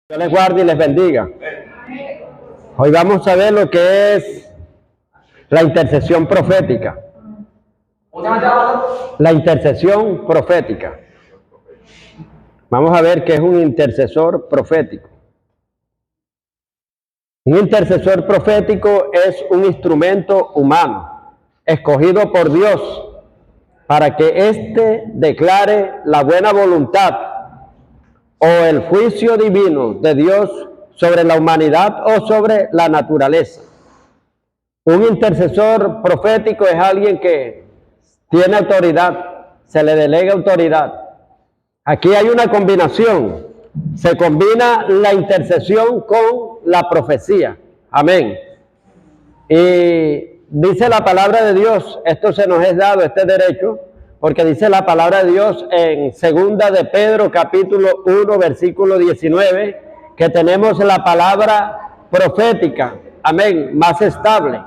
Dios les guarde y les bendiga. Hoy vamos a ver lo que es la intercesión profética. La intercesión profética. Vamos a ver qué es un intercesor profético. Un intercesor profético es un instrumento humano, escogido por Dios, para que éste declare la buena voluntad o el juicio divino de Dios sobre la humanidad o sobre la naturaleza. Un intercesor profético es alguien que tiene autoridad, se le delega autoridad. Aquí hay una combinación, se combina la intercesión con la profecía. Amén. Y dice la palabra de Dios, esto se nos es dado, este derecho, porque dice la palabra de Dios en 2 de Pedro capítulo 1 versículo 19, que tenemos la palabra profética, amén, más estable.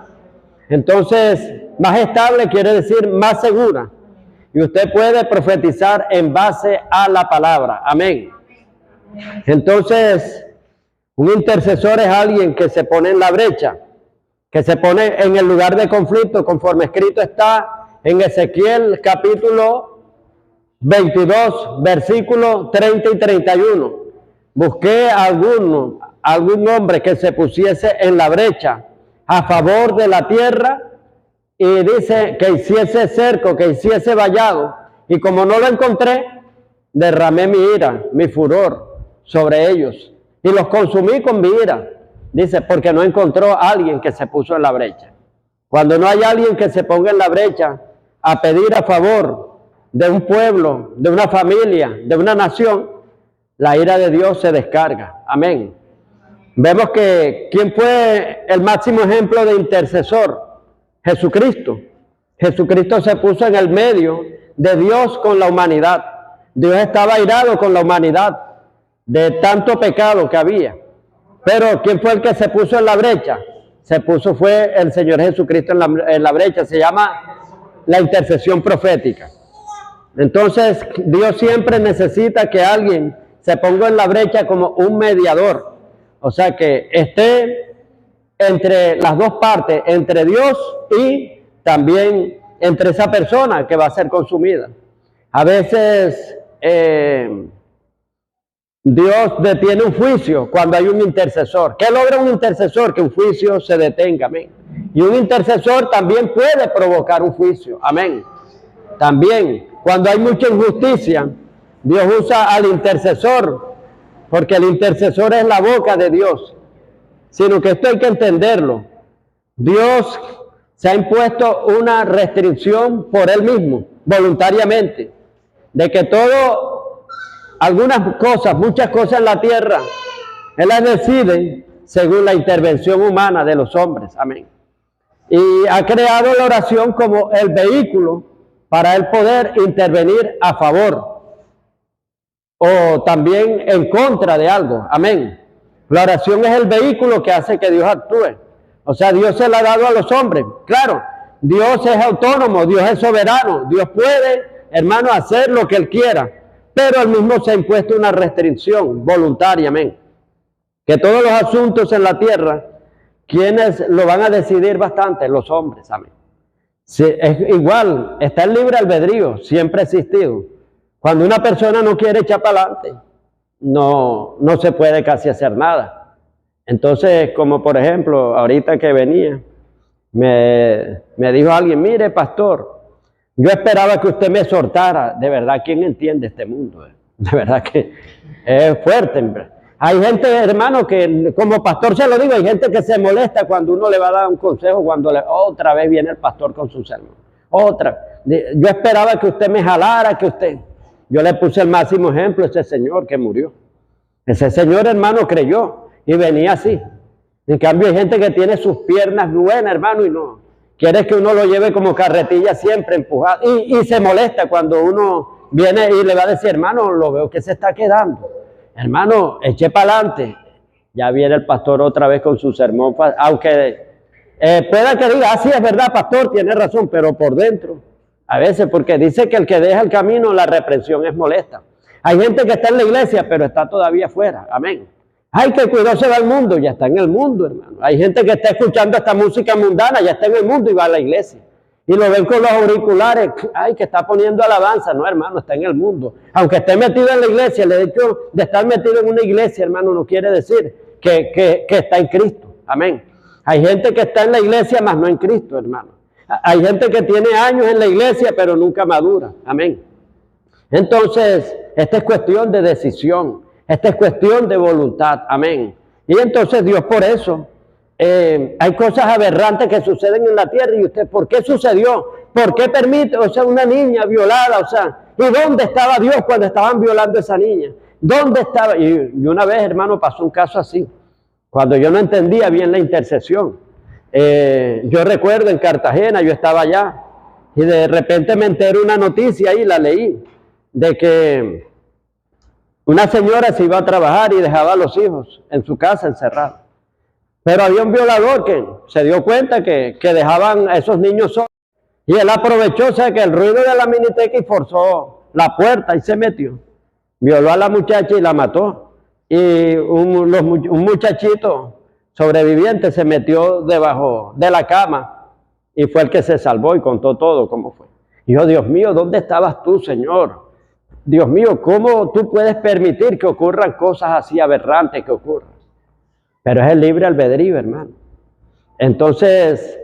Entonces, más estable quiere decir más segura. Y usted puede profetizar en base a la palabra, amén. Entonces, un intercesor es alguien que se pone en la brecha, que se pone en el lugar de conflicto, conforme escrito está en Ezequiel capítulo 22, versículos 30 y 31. Busqué a algún hombre que se pusiese en la brecha a favor de la tierra y dice que hiciese cerco, que hiciese vallado. Y como no lo encontré, derramé mi ira, mi furor sobre ellos y los consumí con mi ira. Dice, porque no encontró a alguien que se puso en la brecha. Cuando no hay alguien que se ponga en la brecha a pedir a favor de un pueblo, de una familia, de una nación, la ira de Dios se descarga. Amén. Vemos que ¿quién fue el máximo ejemplo de intercesor? Jesucristo. Jesucristo se puso en el medio de Dios con la humanidad. Dios estaba airado con la humanidad de tanto pecado que había. Pero ¿quién fue el que se puso en la brecha? Fue el Señor Jesucristo en la brecha. Se llama la intercesión profética. Entonces, Dios siempre necesita que alguien se ponga en la brecha como un mediador. O sea, que esté entre las dos partes, entre Dios y también entre esa persona que va a ser consumida. A veces Dios detiene un juicio cuando hay un intercesor. ¿Qué logra un intercesor? Que un juicio se detenga, amén. Y un intercesor también puede provocar un juicio, amén. También, cuando hay mucha injusticia, Dios usa al intercesor, porque el intercesor es la boca de Dios. Sino que esto hay que entenderlo. Dios se ha impuesto una restricción por Él mismo, voluntariamente, de que muchas cosas en la tierra, Él las decide según la intervención humana de los hombres, amén. Y ha creado la oración como el vehículo para Él poder intervenir a favor o también en contra de algo, amén. La oración es el vehículo que hace que Dios actúe. O sea, Dios se la ha dado a los hombres. Claro, Dios es autónomo, Dios es soberano, Dios puede, hermano, hacer lo que Él quiera. Pero Él mismo se ha impuesto una restricción voluntariamente. Que todos los asuntos en la tierra, ¿quiénes lo van a decidir bastante? Los hombres, amén. Sí, es igual, está el libre albedrío, siempre ha existido. Cuando una persona no quiere echar para adelante, no se puede casi hacer nada. Entonces, como por ejemplo, ahorita que venía, me dijo alguien, mire pastor, yo esperaba que usted me exhortara. De verdad, ¿quién entiende este mundo? De verdad que es fuerte. Hay gente, hermano, que como pastor se lo digo, hay gente que se molesta cuando uno le va a dar un consejo, cuando otra vez viene el pastor con su sermón. Yo esperaba que usted me jalara, yo le puse el máximo ejemplo, ese señor que murió. Ese señor, hermano, creyó y venía así. En cambio, hay gente que tiene sus piernas buenas, hermano, y no. Quiere que uno lo lleve como carretilla siempre empujado. Y se molesta cuando uno viene y le va a decir, hermano, lo veo que se está quedando. Hermano, eche para adelante. Ya viene el pastor otra vez con su sermón. Aunque pueda que diga, sí, es verdad, pastor, tiene razón, pero por dentro. A veces, porque dice que el que deja el camino, la reprensión es molesta. Hay gente que está en la iglesia, pero está todavía afuera. Amén. Ay, que cuidado se va al mundo, ya está en el mundo, hermano. Hay gente que está escuchando esta música mundana, ya está en el mundo y va a la iglesia. Y lo ven con los auriculares, ay, que está poniendo alabanza. No, hermano, está en el mundo. Aunque esté metido en la iglesia, el hecho de estar metido en una iglesia, hermano, no quiere decir que está en Cristo. Amén. Hay gente que está en la iglesia, mas no en Cristo, hermano. Hay gente que tiene años en la iglesia, pero nunca madura. Amén. Entonces, esta es cuestión de decisión. Esta es cuestión de voluntad. Amén. Y entonces Dios por eso, hay cosas aberrantes que suceden en la tierra. Y usted, ¿por qué sucedió? ¿Por qué permite? O sea, una niña violada, o sea, ¿y dónde estaba Dios cuando estaban violando a esa niña? ¿Dónde estaba? Y una vez, hermano, pasó un caso así. Cuando yo no entendía bien la intercesión. Yo recuerdo en Cartagena, yo estaba allá. Y de repente me enteré una noticia y la leí. De que una señora se iba a trabajar y dejaba a los hijos en su casa encerrados. Pero había un violador que se dio cuenta que dejaban a esos niños solos. Y él aprovechó, o sea, que el ruido de la miniteca y forzó la puerta y se metió. Violó a la muchacha y la mató. Y un muchachito sobreviviente se metió debajo de la cama y fue el que se salvó y contó todo cómo fue. Y yo, Dios mío, ¿dónde estabas tú, Señor? Dios mío, ¿cómo tú puedes permitir que ocurran cosas así aberrantes que ocurran? Pero es el libre albedrío, hermano. Entonces,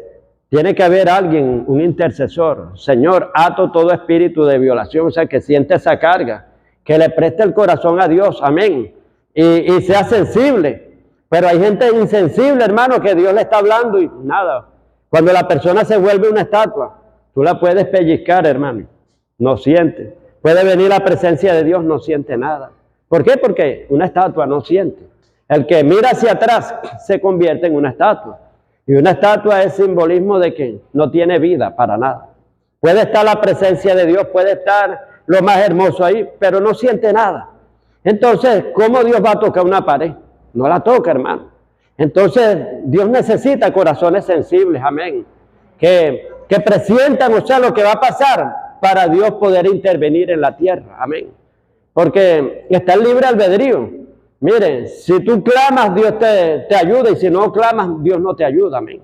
tiene que haber alguien, un intercesor. Señor, ato todo espíritu de violación, o sea, que siente esa carga, que le preste el corazón a Dios, amén, y sea sensible. Pero hay gente insensible, hermano, que Dios le está hablando y nada. Cuando la persona se vuelve una estatua, tú la puedes pellizcar, hermano, no siente. Puede venir la presencia de Dios, no siente nada. ¿Por qué? Porque una estatua no siente. El que mira hacia atrás se convierte en una estatua. Y una estatua es simbolismo de que no tiene vida para nada. Puede estar la presencia de Dios, puede estar lo más hermoso ahí, pero no siente nada. Entonces, ¿cómo Dios va a tocar una pared? No la toca, hermano. Entonces, Dios necesita corazones sensibles, amén. Que presientan, o sea, lo que va a pasar para Dios poder intervenir en la tierra, amén. Porque está el libre albedrío. Miren, si tú clamas, Dios te ayuda, y si no clamas, Dios no te ayuda, amén.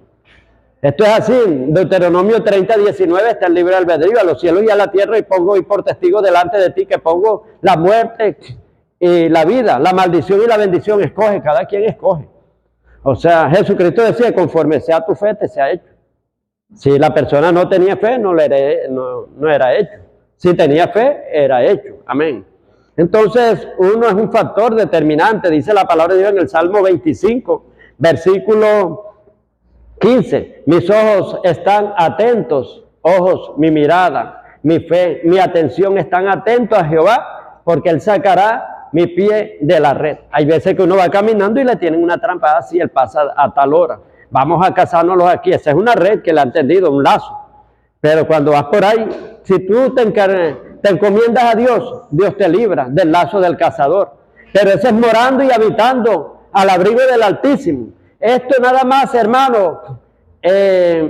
Esto es así, Deuteronomio 30, 19 está el libre albedrío, a los cielos y a la tierra, y pongo hoy por testigo delante de ti que pongo la muerte y la vida, la maldición y la bendición, escoge, cada quien escoge. O sea, Jesucristo decía, conforme sea tu fe, te sea hecho. Si la persona no tenía fe, no era hecho. Si tenía fe, era hecho, amén. Entonces, uno es un factor determinante, dice la palabra de Dios en el Salmo 25, versículo 15. Mis ojos están atentos, ojos, mi mirada, mi fe, mi atención están atentos a Jehová, porque Él sacará mi pie de la red. Hay veces que uno va caminando y le tienen una trampa así, Él pasa a tal hora. Vamos a casárnoslos aquí. Esa es una red que le han tendido, un lazo. Pero cuando vas por ahí, si tú te encomiendas a Dios, Dios te libra del lazo del cazador. Pero ese es morando y habitando al abrigo del Altísimo. Esto nada más, hermano,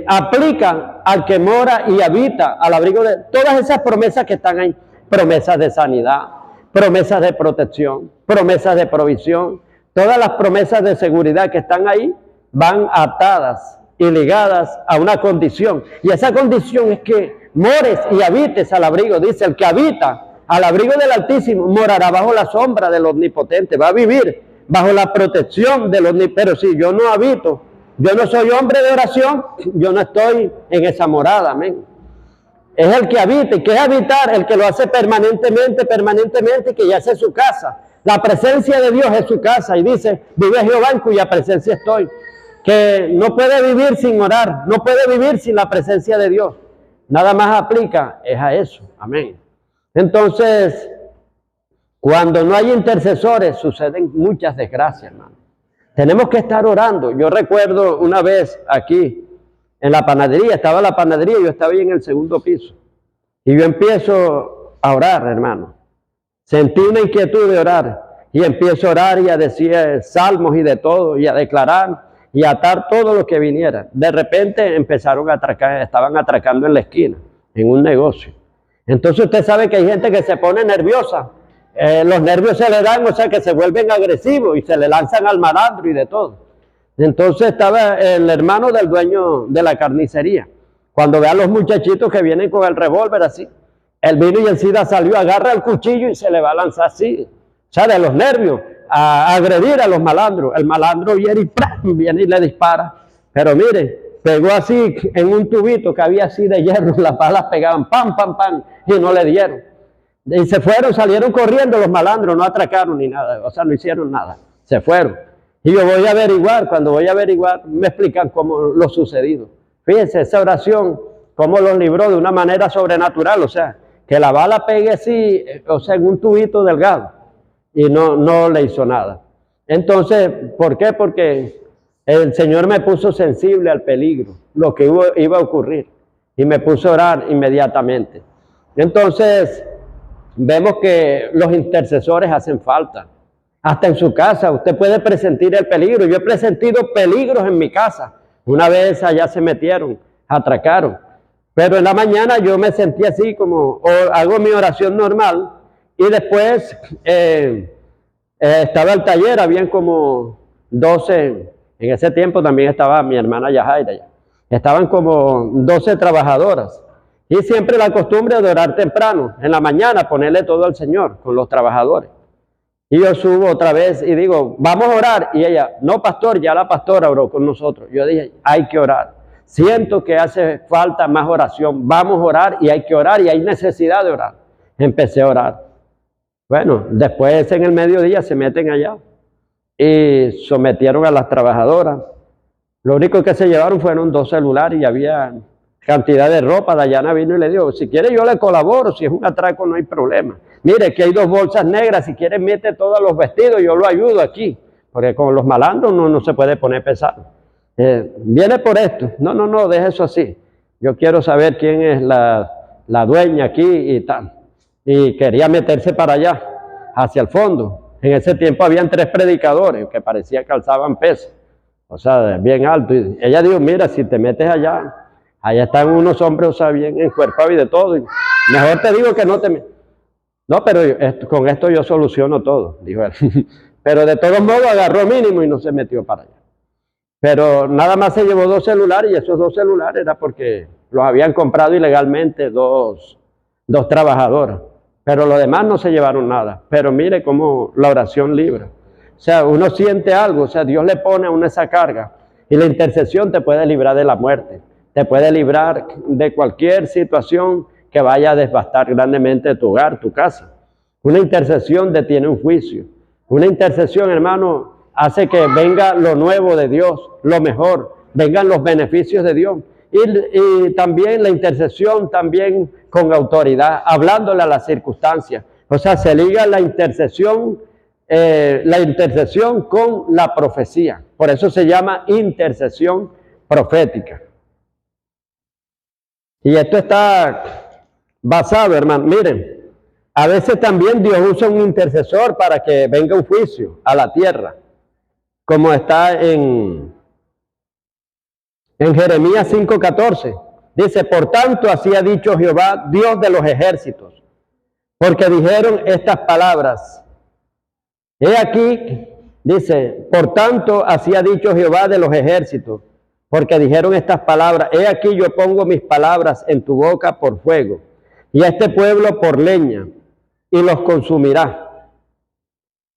aplica al que mora y habita al abrigo de todas esas promesas que están ahí. Promesas de sanidad, promesas de protección, promesas de provisión. Todas las promesas de seguridad que están ahí van atadas y ligadas a una condición. Y esa condición es que mores y habites al abrigo. Dice, el que habita al abrigo del Altísimo morará bajo la sombra del Omnipotente. Va a vivir bajo la protección del Omnipotente. Pero si yo no habito, yo no soy hombre de oración, yo no estoy en esa morada, amén. Es el que habita. ¿Y qué es habitar? El que lo hace permanentemente, y que ya hace su casa. La presencia de Dios es su casa. Y dice, vive Jehová en cuya presencia estoy. Que no puede vivir sin orar, no puede vivir sin la presencia de Dios. Nada más aplica es a eso, amén. Entonces, cuando no hay intercesores, suceden muchas desgracias, hermano. Tenemos que estar orando. Yo recuerdo una vez aquí, en la panadería, estaba la panadería, yo estaba ahí en el segundo piso. Y yo empiezo a orar, hermano. Sentí una inquietud de orar. Y empiezo a orar y a decir salmos y de todo, y a declarar y atar todo lo que viniera. De repente empezaron a atracar, estaban atracando en la esquina, en un negocio. Entonces usted sabe que hay gente que se pone nerviosa los nervios se le dan, o sea que se vuelven agresivos y se le lanzan al malandro y de todo. Entonces estaba el hermano del dueño de la carnicería. Cuando ve a los muchachitos que vienen con el revólver así, él vino y enseguida salió, agarra el cuchillo y se le va a lanzar así, o sea, de los nervios, a agredir a los malandros. El malandro viene y ¡pram! Viene y le dispara. Pero mire, pegó así en un tubito que había así de hierro, las balas pegaban, pam, pam, pam, y no le dieron. Y se fueron, salieron corriendo los malandros, no atracaron ni nada, o sea, no hicieron nada, se fueron. Y yo voy a averiguar, cuando voy a averiguar, me explican cómo lo sucedido. Fíjense, esa oración, cómo los libró de una manera sobrenatural, o sea, que la bala pegue así, o sea, en un tubito delgado, y no le hizo nada. Entonces, ¿por qué? Porque el Señor me puso sensible al peligro, lo que iba a ocurrir, y me puso a orar inmediatamente. Entonces, vemos que los intercesores hacen falta. Hasta en su casa usted puede presentir el peligro. Yo he presentido peligros en mi casa. Una vez allá se metieron, atracaron. Pero en la mañana yo me sentí así como, hago mi oración normal. Y después estaba el taller, habían como 12, en ese tiempo también estaba mi hermana Yajaira. Estaban como 12 trabajadoras. Y siempre la costumbre de orar temprano, en la mañana, ponerle todo al Señor con los trabajadores. Y yo subo otra vez y digo, vamos a orar. Y ella, no pastor, ya la pastora oró con nosotros. Yo dije, hay que orar. Siento que hace falta más oración. Vamos a orar y hay que orar y hay necesidad de orar. Empecé a orar. Bueno, después en el mediodía se meten allá y sometieron a las trabajadoras. Lo único que se llevaron fueron 2 celulares y había cantidad de ropa. Dayana vino y le dijo, si quiere yo le colaboro, si es un atraco no hay problema. Mire que hay 2 bolsas negras, si quiere mete todos los vestidos, yo lo ayudo aquí, porque con los malandros no se puede poner pesado. Viene por esto, no, deje eso así. Yo quiero saber quién es la dueña aquí y tal. Y quería meterse para allá, hacia el fondo. En ese tiempo habían 3 predicadores que parecía que alzaban peso, o sea, bien alto. Y ella dijo, mira, si te metes allá están unos hombres, o sea, bien encuerpados y de todo. Y mejor te digo que no te metas. No, pero con esto yo soluciono todo, dijo él. Pero de todos modos agarró mínimo y no se metió para allá. Pero nada más se llevó 2 celulares y esos 2 celulares era porque los habían comprado ilegalmente 2 trabajadoras. Pero los demás no se llevaron nada. Pero mire cómo la oración libra. O sea, uno siente algo, o sea, Dios le pone a uno esa carga. Y la intercesión te puede librar de la muerte. Te puede librar de cualquier situación que vaya a devastar grandemente tu hogar, tu casa. Una intercesión detiene un juicio. Una intercesión, hermano, hace que venga lo nuevo de Dios, lo mejor, vengan los beneficios de Dios. Y también la intercesión también con autoridad, hablándole a las circunstancias. O sea, se liga la intercesión con la profecía. Por eso se llama intercesión profética. Y esto está basado, hermano, miren, a veces también Dios usa un intercesor para que venga un juicio a la tierra, como está en Jeremías 5:14. Dice, por tanto, así ha dicho Jehová, Dios de los ejércitos, porque dijeron estas palabras. He aquí, dice, por tanto, así ha dicho Jehová de los ejércitos, porque dijeron estas palabras, he aquí yo pongo mis palabras en tu boca por fuego, y a este pueblo por leña, y los consumirá.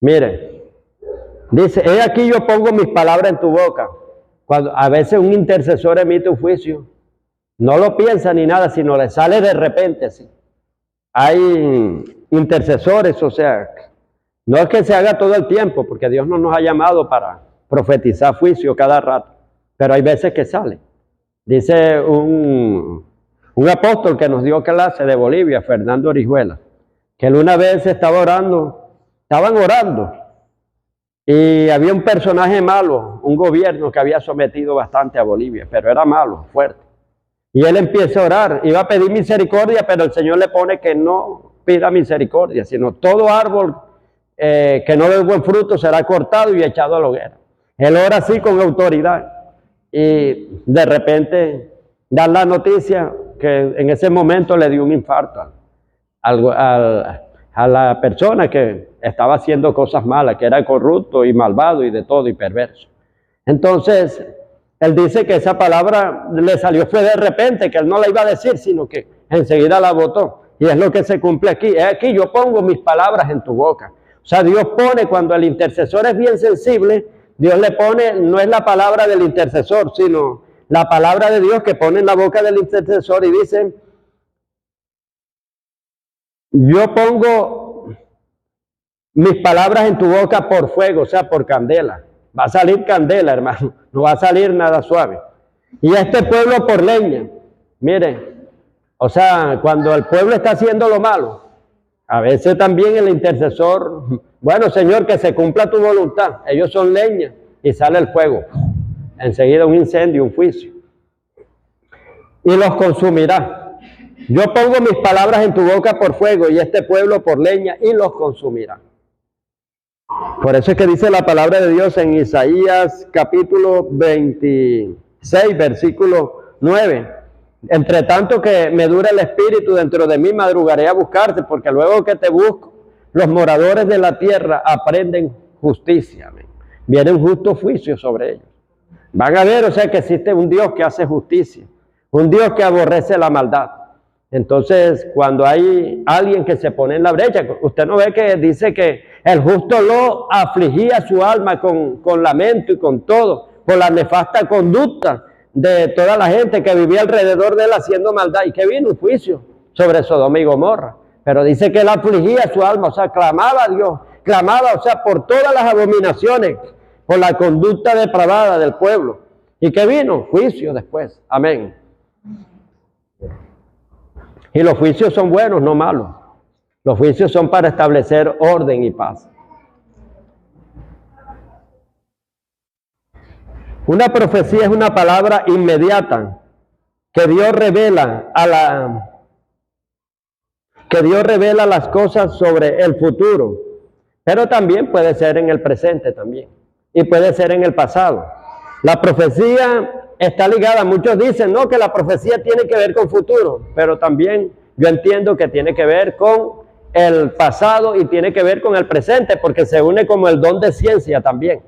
Mire, dice, he aquí yo pongo mis palabras en tu boca. Cuando a veces un intercesor emite un juicio, no lo piensa ni nada, sino le sale de repente así. Hay intercesores, o sea, no es que se haga todo el tiempo, porque Dios no nos ha llamado para profetizar juicio cada rato. Pero hay veces que sale. Dice un apóstol que nos dio clase de Bolivia, Fernando Orihuela, que él una vez estaban orando, y había un personaje malo, un gobierno que había sometido bastante a Bolivia, pero era malo, fuerte. Y él empieza a orar, iba a pedir misericordia, pero el Señor le pone que no pida misericordia, sino todo árbol que no dé buen fruto será cortado y echado a la hoguera. Él ora así con autoridad. Y de repente dan la noticia que en ese momento le dio un infarto al a la persona que estaba haciendo cosas malas, que era corrupto y malvado y de todo y perverso. Entonces, él dice que esa palabra le salió fue de repente, que él no la iba a decir, sino que enseguida la botó. Y es lo que se cumple aquí. Es aquí, yo pongo mis palabras en tu boca. O sea, Dios pone, cuando el intercesor es bien sensible, Dios le pone, no es la palabra del intercesor, sino la palabra de Dios que pone en la boca del intercesor y dice, yo pongo mis palabras en tu boca por fuego, o sea, por candela. Va a salir candela, hermano, no va a salir nada suave. Y este pueblo por leña. Mire, o sea, cuando el pueblo está haciendo lo malo, a veces también el intercesor, bueno, Señor, que se cumpla tu voluntad. Ellos son leña y sale el fuego. Enseguida un incendio, un juicio. Y los consumirá. Yo pongo mis palabras en tu boca por fuego y este pueblo por leña y los consumirá. Por eso es que dice la palabra de Dios en Isaías capítulo 26, versículo 9. Entre tanto que me dure el espíritu dentro de mí, madrugaré a buscarte, porque luego que te busco, los moradores de la tierra aprenden justicia. Amén. Viene un justo juicio sobre ellos. Van a ver, o sea, que existe un Dios que hace justicia, un Dios que aborrece la maldad. Entonces, cuando hay alguien que se pone en la brecha, usted no ve que dice que el justo lo afligía su alma con lamento y con todo, por la nefasta conducta de toda la gente que vivía alrededor de él haciendo maldad, y que vino un juicio sobre Sodoma y Gomorra. Pero dice que él afligía su alma, o sea, clamaba a Dios, clamaba, o sea, por todas las abominaciones, por la conducta depravada del pueblo. ¿Y que vino? Juicio después. Amén. Y los juicios son buenos, no malos. Los juicios son para establecer orden y paz. Una profecía es una palabra inmediata que Dios revela las cosas sobre el futuro, pero también puede ser en el presente también, y puede ser en el pasado. La profecía está ligada, muchos dicen, no, que la profecía tiene que ver con futuro, pero también yo entiendo que tiene que ver con el pasado y tiene que ver con el presente, porque se une como el don de ciencia también.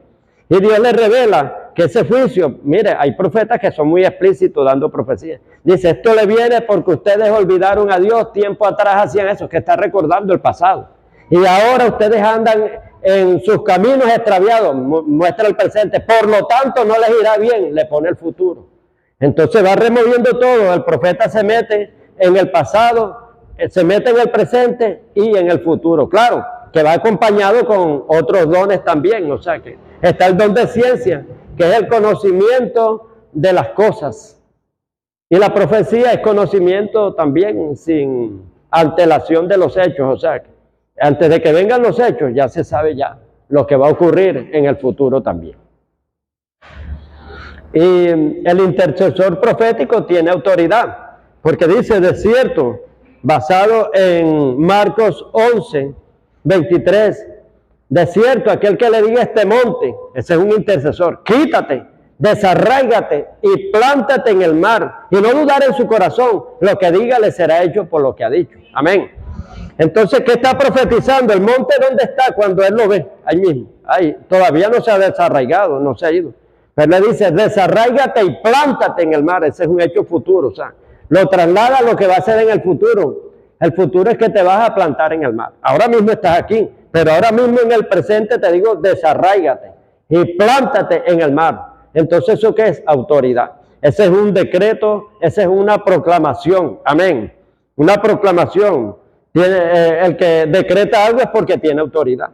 Y Dios le revela que ese juicio, mire, hay profetas que son muy explícitos dando profecías. Dice, esto le viene porque ustedes olvidaron a Dios, tiempo atrás hacían eso, que está recordando el pasado. Y ahora ustedes andan en sus caminos extraviados, muestra el presente, por lo tanto no les irá bien, le pone el futuro. Entonces va removiendo todo, el profeta se mete en el pasado, se mete en el presente y en el futuro. Claro, que va acompañado con otros dones también, o sea que está el don de ciencia, que es el conocimiento de las cosas. Y la profecía es conocimiento también sin antelación de los hechos, o sea que antes de que vengan los hechos ya se sabe ya lo que va a ocurrir en el futuro también. Y el intercesor profético tiene autoridad, porque dice, de cierto, basado en Marcos 11, 23, de cierto, aquel que le diga a este monte, ese es un intercesor, quítate, desarráigate y plántate en el mar, y no dudar en su corazón, lo que diga le será hecho por lo que ha dicho. Amén. Entonces, ¿qué está profetizando? ¿El monte dónde está cuando él lo ve? Ahí mismo, ahí, todavía no se ha desarraigado, no se ha ido. Pero le dice, desarráigate y plántate en el mar, ese es un hecho futuro, o sea, lo traslada a lo que va a ser en el futuro. El futuro es que te vas a plantar en el mar. Ahora mismo estás aquí, pero ahora mismo en el presente te digo, desarráigate y plántate en el mar. Entonces, ¿eso qué es? Autoridad. Ese es un decreto, esa es una proclamación. Amén. Una proclamación. El que decreta algo es porque tiene autoridad.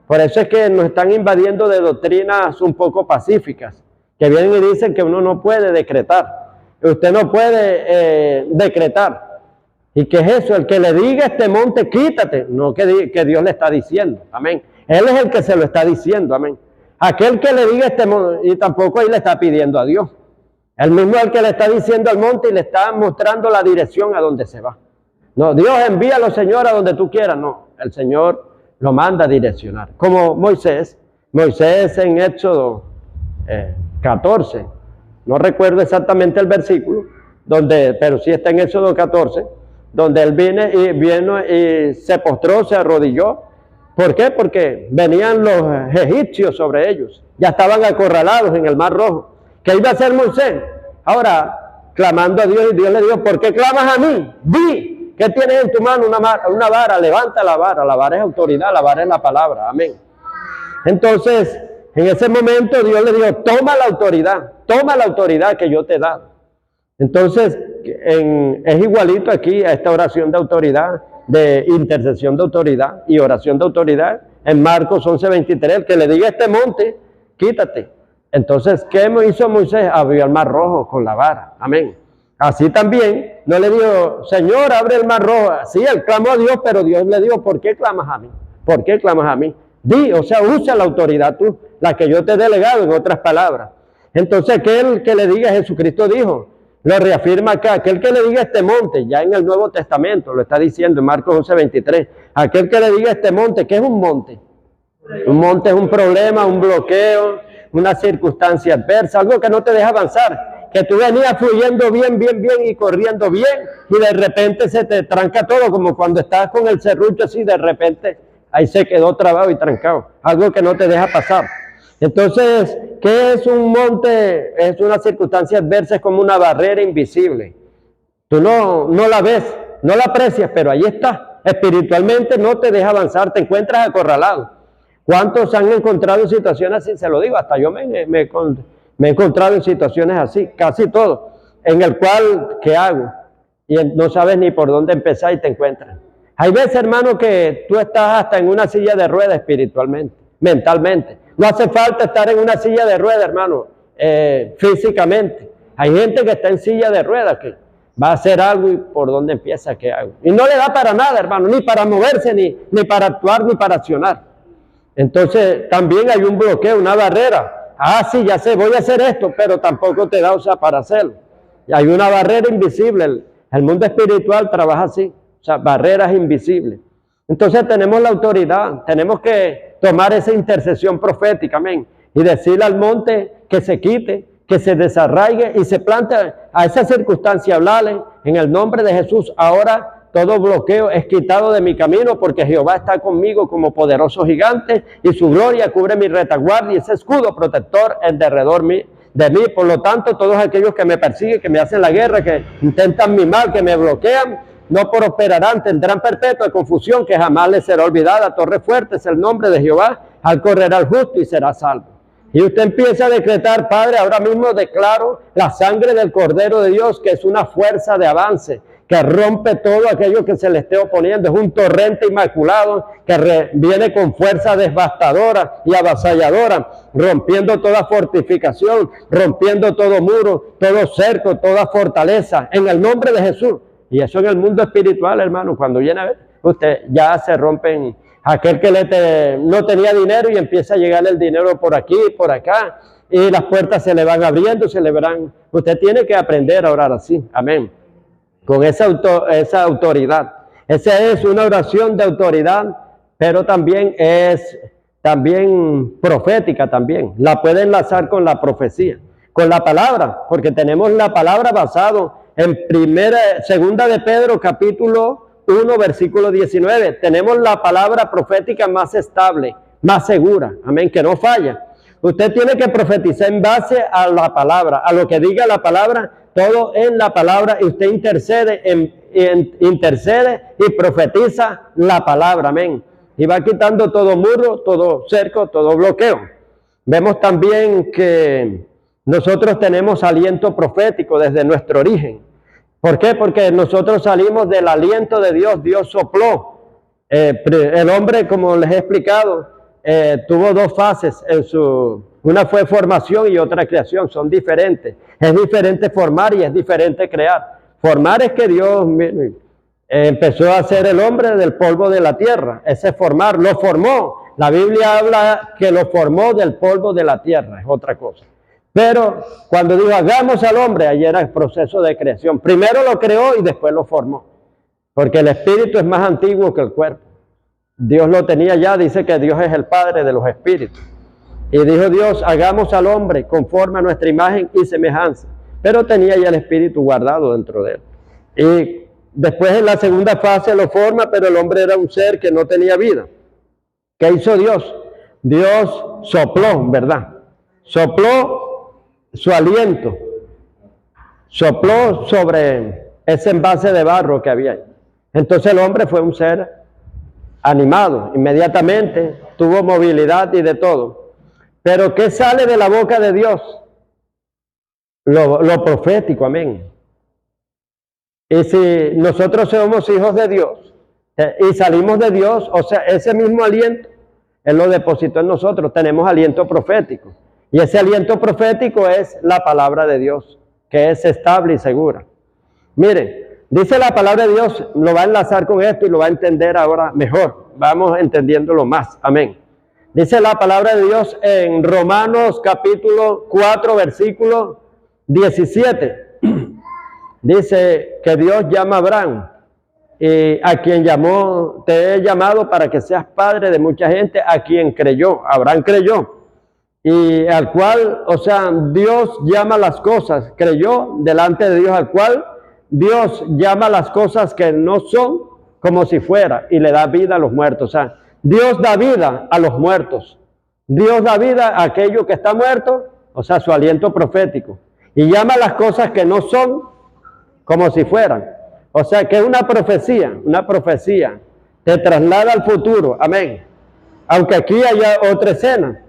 Por eso es que nos están invadiendo de doctrinas un poco pacíficas, que vienen y dicen que uno no puede decretar. Usted no puede decretar. ¿Y qué es eso? El que le diga a este monte, quítate. No que Dios le está diciendo. Amén. Él es el que se lo está diciendo. Amén. Aquel que le diga a este monte, y tampoco ahí le está pidiendo a Dios. Él mismo es el que le está diciendo al monte y le está mostrando la dirección a donde se va. No, Dios envíalo, Señor, a donde tú quieras. No, el Señor lo manda a direccionar. Como Moisés en Éxodo 14, no recuerdo exactamente el versículo, pero sí está en Éxodo 14, donde él vino y se postró, se arrodilló. ¿Por qué? Porque venían los egipcios sobre ellos, ya estaban acorralados en el Mar Rojo. ¿Qué iba a hacer Moisés? Ahora, clamando a Dios, y Dios le dijo, ¿por qué clamas a mí? Di, ¿qué tienes en tu mano? Una vara, levanta la vara es autoridad, la vara es la palabra, amén. Entonces, en ese momento Dios le dijo, toma la autoridad que yo te he dado. Entonces, es igualito aquí a esta oración de autoridad, de intercesión de autoridad y oración de autoridad. En Marcos 11:23, el que le diga a este monte, quítate. Entonces, ¿qué hizo Moisés? Abrió el Mar Rojo con la vara, amén. Así también, no le dijo, Señor, abre el Mar Rojo. Sí, él clamó a Dios, pero Dios le dijo, ¿por qué clamas a mí? ¿Por qué clamas a mí? Di, o sea, usa la autoridad tú, la que yo te he delegado, en otras palabras. Entonces, aquel que le diga, Jesucristo dijo, lo reafirma acá, aquel que le diga este monte, ya en el Nuevo Testamento, lo está diciendo en Marcos 11:23, aquel que le diga este monte, ¿qué es un monte? Un monte es un problema, un bloqueo, una circunstancia adversa, algo que no te deja avanzar, que tú venías fluyendo bien y corriendo bien, y de repente se te tranca todo, como cuando estás con el serrucho así, de repente ahí se quedó trabado y trancado, algo que no te deja pasar. Entonces, ¿qué es un monte? Es una circunstancia adversa, es como una barrera invisible. Tú no la ves, no la aprecias, pero ahí está. Espiritualmente no te deja avanzar, te encuentras acorralado. ¿Cuántos han encontrado en situaciones así? Se lo digo, hasta yo me he encontrado en situaciones así, casi todos, en el cual, ¿qué hago? Y no sabes ni por dónde empezar y te encuentras. Hay veces, hermano, que tú estás hasta en una silla de ruedas espiritualmente, mentalmente. No hace falta estar en una silla de ruedas, hermano, físicamente. Hay gente que está en silla de ruedas, que va a hacer algo y por dónde empieza, ¿qué hago? Y no le da para nada, hermano, ni para moverse, ni para actuar, ni para accionar. Entonces, también hay un bloqueo, una barrera. Ah, sí, ya sé, voy a hacer esto, pero tampoco te da, o sea, para hacerlo. Y hay una barrera invisible. El mundo espiritual trabaja así, o sea, barreras invisibles. Entonces tenemos la autoridad, tenemos que tomar esa intercesión profética, amén, y decirle al monte que se quite, que se desarraigue y se plante a esa circunstancia, hablarle en el nombre de Jesús. Ahora todo bloqueo es quitado de mi camino, porque Jehová está conmigo como poderoso gigante, y su gloria cubre mi retaguardia, y ese escudo protector en derredor de mí. Por lo tanto, todos aquellos que me persiguen, que me hacen la guerra, que intentan mi mal, que me bloquean, no prosperarán, tendrán perpetua confusión que jamás les será olvidada. Torre fuerte es el nombre de Jehová, al correrá el justo y será salvo. Y usted empieza a decretar, Padre, ahora mismo declaro la sangre del Cordero de Dios, que es una fuerza de avance, que rompe todo aquello que se le esté oponiendo. Es un torrente inmaculado que viene con fuerza devastadora y avasalladora, rompiendo toda fortificación, rompiendo todo muro, todo cerco, toda fortaleza, en el nombre de Jesús. Y eso en el mundo espiritual, hermano, cuando viene a ver, usted ya se rompen. Aquel que no tenía dinero y empieza a llegar el dinero por aquí, por acá, y las puertas se le van abriendo, se le verán. Usted tiene que aprender a orar así, amén, con esa autoridad. Esa es una oración de autoridad, pero también es profética también. La puede enlazar con la profecía, con la palabra, porque tenemos la palabra basado en segunda de Pedro, capítulo 1, versículo 19. Tenemos la palabra profética más estable, más segura, amén, que no falla. Usted tiene que profetizar en base a la palabra, a lo que diga la palabra, todo en la palabra, y usted intercede y profetiza la palabra, amén. Y va quitando todo muro, todo cerco, todo bloqueo. Vemos también que nosotros tenemos aliento profético desde nuestro origen. ¿Por qué? Porque nosotros salimos del aliento de Dios. Dios sopló. El hombre, como les he explicado, tuvo dos fases una fue formación y otra creación. Son diferentes. Es diferente formar y es diferente crear. Formar es que Dios empezó a hacer el hombre del polvo de la tierra. Ese formar, lo formó. La Biblia habla que lo formó del polvo de la tierra, es otra cosa. Pero cuando dijo hagamos al hombre, ahí era el proceso de creación. Primero lo creó y después lo formó. Porque el espíritu es más antiguo que el cuerpo. Dios lo tenía ya, dice que Dios es el Padre de los espíritus. Y dijo Dios, hagamos al hombre conforme a nuestra imagen y semejanza. Pero tenía ya el espíritu guardado dentro de él. Y después en la segunda fase lo forma, pero el hombre era un ser que no tenía vida. ¿Qué hizo Dios? Dios sopló, ¿verdad? Sopló su aliento. Sopló sobre ese envase de barro que había ahí. Entonces el hombre fue un ser animado, inmediatamente tuvo movilidad y de todo. Pero ¿qué sale de la boca de Dios? Lo profético, amén. Y si nosotros somos hijos de Dios y salimos de Dios, o sea, ese mismo aliento, Él lo depositó en nosotros, tenemos aliento profético. Y ese aliento profético es la palabra de Dios, que es estable y segura. Mire, dice la palabra de Dios, lo va a enlazar con esto y lo va a entender ahora mejor. Vamos entendiéndolo más, amén. Dice la palabra de Dios en Romanos capítulo 4, versículo 17. Dice que Dios llama a Abraham, a quien llamó, te he llamado para que seas padre de mucha gente, a quien creyó. Abraham creyó. Y al cual, o sea, Dios llama las cosas, creyó delante de Dios, al cual Dios llama las cosas que no son como si fuera, y le da vida a los muertos. O sea, Dios da vida a los muertos. Dios da vida a aquello que está muerto, o sea, su aliento profético. Y llama las cosas que no son como si fueran. O sea, que es una profecía te traslada al futuro. Amén. Aunque aquí haya otra escena.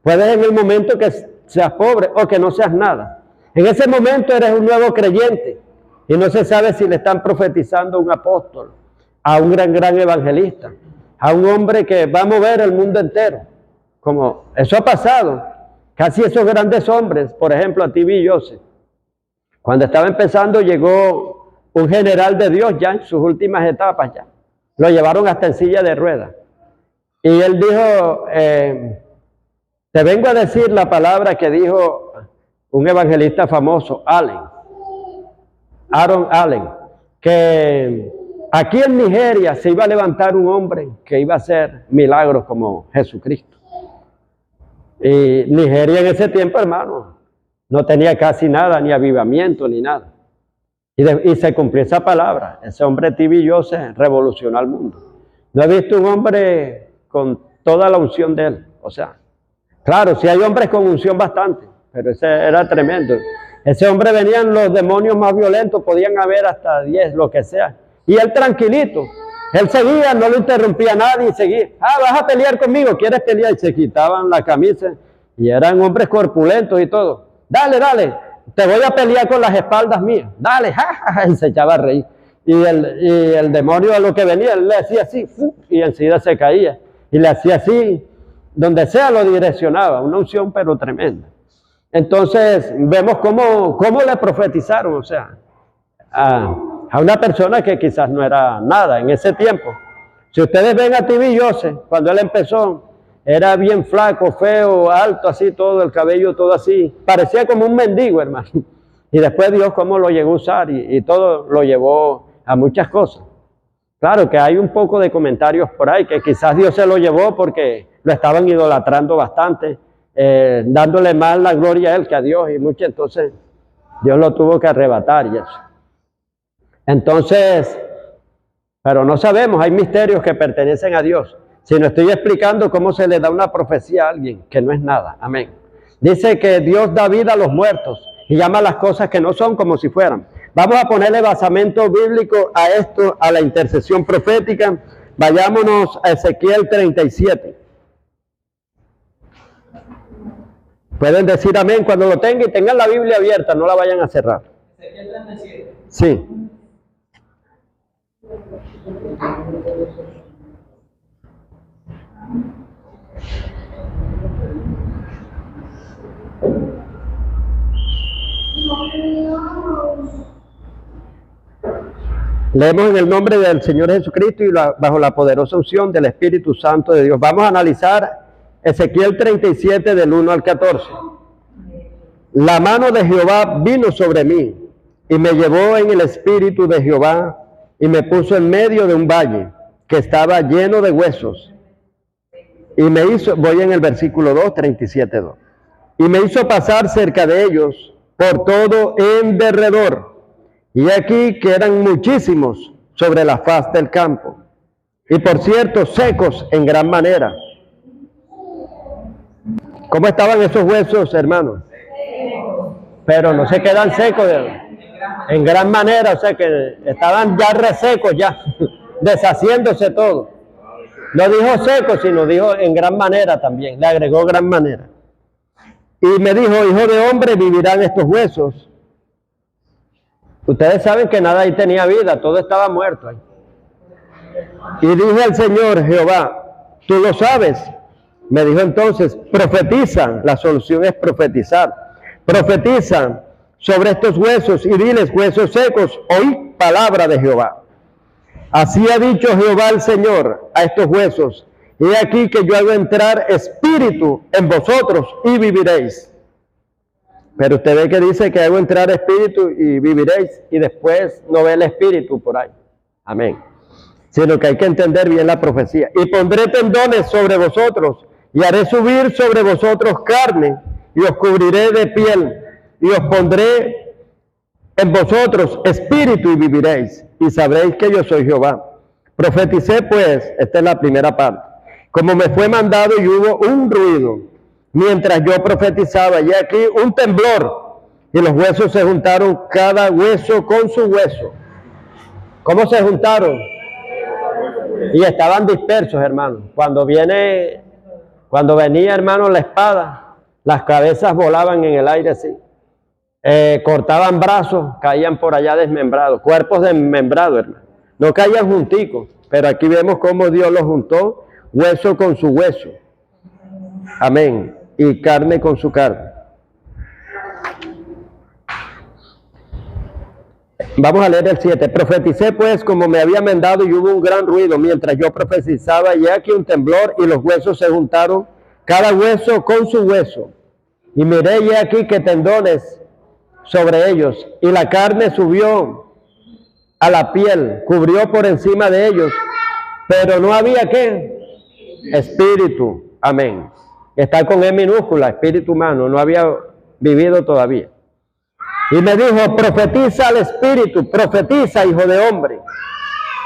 Puedes en el momento que seas pobre o que no seas nada. En ese momento eres un nuevo creyente y no se sabe si le están profetizando a un apóstol, a un gran evangelista, a un hombre que va a mover el mundo entero. Como eso ha pasado. Casi esos grandes hombres, por ejemplo a T.B. Joseph, cuando estaba empezando llegó un general de Dios ya en sus últimas etapas ya. Lo llevaron hasta en silla de ruedas. Y él dijo, te vengo a decir la palabra que dijo un evangelista famoso, Aaron Allen, que aquí en Nigeria se iba a levantar un hombre que iba a hacer milagros como Jesucristo. Y Nigeria en ese tiempo, hermano, no tenía casi nada, ni avivamiento, ni nada. Y se cumplió esa palabra. Ese hombre T.B. Joseph revolucionó al mundo. No he visto un hombre con toda la unción de él. O sea, claro, sí hay hombres con unción bastante, pero ese era tremendo. Ese hombre venían los demonios más violentos, podían haber hasta 10, lo que sea. Y él tranquilito. Él seguía, no lo interrumpía nadie y seguía. Vas a pelear conmigo, ¿quieres pelear? Y se quitaban la camisa y eran hombres corpulentos y todo. Dale, te voy a pelear con las espaldas mías. Dale, jajaja, y se echaba a reír. Y el demonio a lo que venía, él le hacía así, y enseguida se caía. Y le hacía así, donde sea lo direccionaba, una unción pero tremenda. Entonces vemos cómo le profetizaron, o sea, a una persona que quizás no era nada en ese tiempo. Si ustedes ven a T.B. Joseph, cuando él empezó, era bien flaco, feo, alto, así todo, el cabello todo así, parecía como un mendigo, hermano. Y después Dios cómo lo llegó a usar y todo lo llevó a muchas cosas. Claro que hay un poco de comentarios por ahí, que quizás Dios se lo llevó porque lo estaban idolatrando bastante, dándole más la gloria a él que a Dios, y mucho, entonces Dios lo tuvo que arrebatar y eso. Entonces, pero no sabemos, hay misterios que pertenecen a Dios. Si no estoy explicando cómo se le da una profecía a alguien que no es nada, amén. Dice que Dios da vida a los muertos y llama las cosas que no son como si fueran. Vamos a ponerle basamento bíblico a esto, a la intercesión profética. Vayámonos a Ezequiel 37. Pueden decir amén cuando lo tengan y tengan la Biblia abierta, no la vayan a cerrar. Ezequiel 37. Sí. Leemos en el nombre del Señor Jesucristo y bajo la poderosa unción del Espíritu Santo de Dios. Vamos a analizar Ezequiel 37 del 1 al 14. La mano de Jehová vino sobre mí y me llevó en el espíritu de Jehová y me puso en medio de un valle que estaba lleno de huesos. Y me hizo, voy en el versículo 2, 37:2. Y me hizo pasar cerca de ellos por todo en derredor. Y aquí que eran muchísimos, sobre la faz del campo. Y por cierto, secos en gran manera. ¿Cómo estaban esos huesos, hermanos? Pero no se quedan secos en gran manera, o sea que estaban ya resecos, ya deshaciéndose todo. No dijo seco, sino dijo en gran manera también, le agregó gran manera. Y me dijo, hijo de hombre, vivirán estos huesos. Ustedes saben que nada ahí tenía vida, todo estaba muerto ahí. Y dije al Señor Jehová, tú lo sabes. Me dijo entonces, profetiza, la solución es profetizar. Profetiza sobre estos huesos y diles, huesos secos, oí palabra de Jehová. Así ha dicho Jehová el Señor a estos huesos, he aquí que yo hago entrar espíritu en vosotros y viviréis. Pero usted ve que dice que hago entrar espíritu y viviréis, y después no ve el espíritu por ahí. Amén. Sino que hay que entender bien la profecía. Y pondré tendones sobre vosotros, y haré subir sobre vosotros carne, y os cubriré de piel, y os pondré en vosotros espíritu y viviréis, y sabréis que yo soy Jehová. Profeticé pues, esta es la primera parte, como me fue mandado y hubo un ruido, mientras yo profetizaba, y aquí un temblor, y los huesos se juntaron, cada hueso con su hueso. ¿Cómo se juntaron? Y estaban dispersos, hermano. Cuando venía, hermano, la espada, las cabezas volaban en el aire así. Cortaban brazos, caían por allá desmembrados, cuerpos desmembrados, hermano. No caían junticos, pero aquí vemos cómo Dios los juntó, hueso con su hueso. Amén. Y carne con su carne. Vamos a leer el 7. Profeticé pues como me había mandado y hubo un gran ruido mientras yo profetizaba, y aquí un temblor y los huesos se juntaron, cada hueso con su hueso. Y miré y aquí que tendones sobre ellos, y la carne subió a la piel, cubrió por encima de ellos, pero no había ¿qué? Espíritu. Amén. Está con E minúscula, espíritu humano, no había vivido todavía. Y me dijo, profetiza al espíritu, profetiza, hijo de hombre.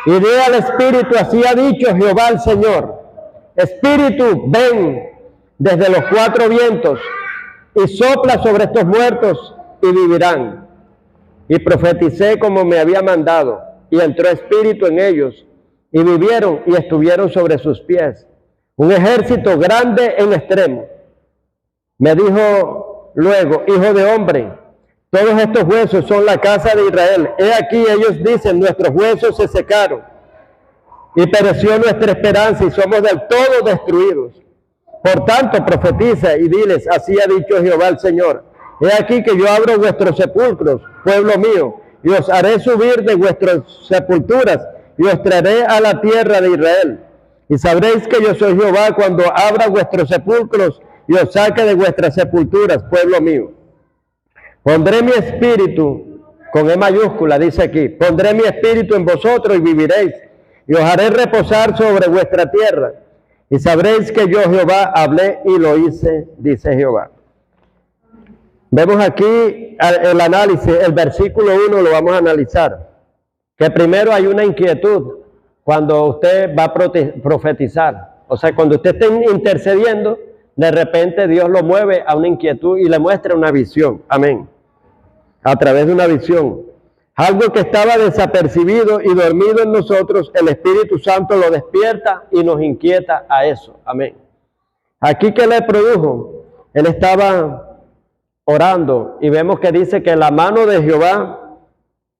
Y di al espíritu, así ha dicho Jehová el Señor. Espíritu, ven desde los cuatro vientos y sopla sobre estos muertos y vivirán. Y profeticé como me había mandado, y entró espíritu en ellos, y vivieron y estuvieron sobre sus pies. Un ejército grande en extremo. Me dijo luego, hijo de hombre, todos estos huesos son la casa de Israel. He aquí ellos dicen, nuestros huesos se secaron y pereció nuestra esperanza y somos del todo destruidos. Por tanto, profetiza y diles, así ha dicho Jehová el Señor. He aquí que yo abro vuestros sepulcros, pueblo mío, y os haré subir de vuestras sepulturas y os traeré a la tierra de Israel. Y sabréis que yo soy Jehová cuando abra vuestros sepulcros y os saque de vuestras sepulturas, pueblo mío. Pondré mi espíritu, con E mayúscula, dice aquí, pondré mi espíritu en vosotros y viviréis, y os haré reposar sobre vuestra tierra, y sabréis que yo Jehová hablé y lo hice, dice Jehová. Vemos aquí el análisis, el versículo 1 lo vamos a analizar, que primero hay una inquietud cuando usted va a profetizar, o sea, cuando usted esté intercediendo, de repente Dios lo mueve a una inquietud y le muestra una visión, amén. A través de una visión, algo que estaba desapercibido y dormido en nosotros, el Espíritu Santo lo despierta y nos inquieta a eso, amén. Aquí, ¿qué le produjo? Él estaba orando y vemos que dice que la mano de Jehová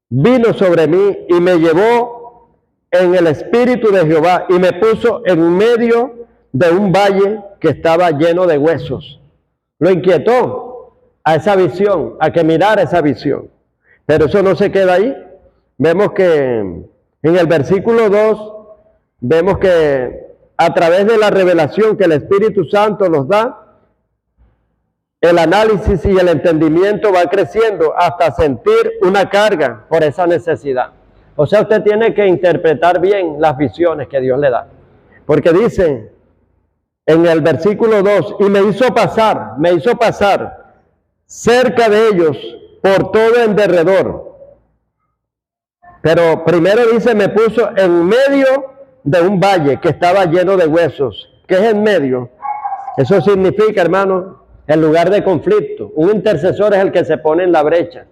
vino sobre mí y me llevó en el Espíritu de Jehová y me puso en medio de un valle que estaba lleno de huesos. Lo inquietó a esa visión, a que mirara esa visión. Pero eso no se queda ahí. Vemos que en el versículo 2, vemos que a través de la revelación que el Espíritu Santo nos da, el análisis y el entendimiento va creciendo hasta sentir una carga por esa necesidad. O sea, usted tiene que interpretar bien las visiones que Dios le da. Porque dice en el versículo 2, y me hizo pasar cerca de ellos por todo en derredor. Pero primero dice, me puso en medio de un valle que estaba lleno de huesos. ¿Qué es en medio? Eso significa, hermano, el lugar de conflicto. Un intercesor es el que se pone en la brecha.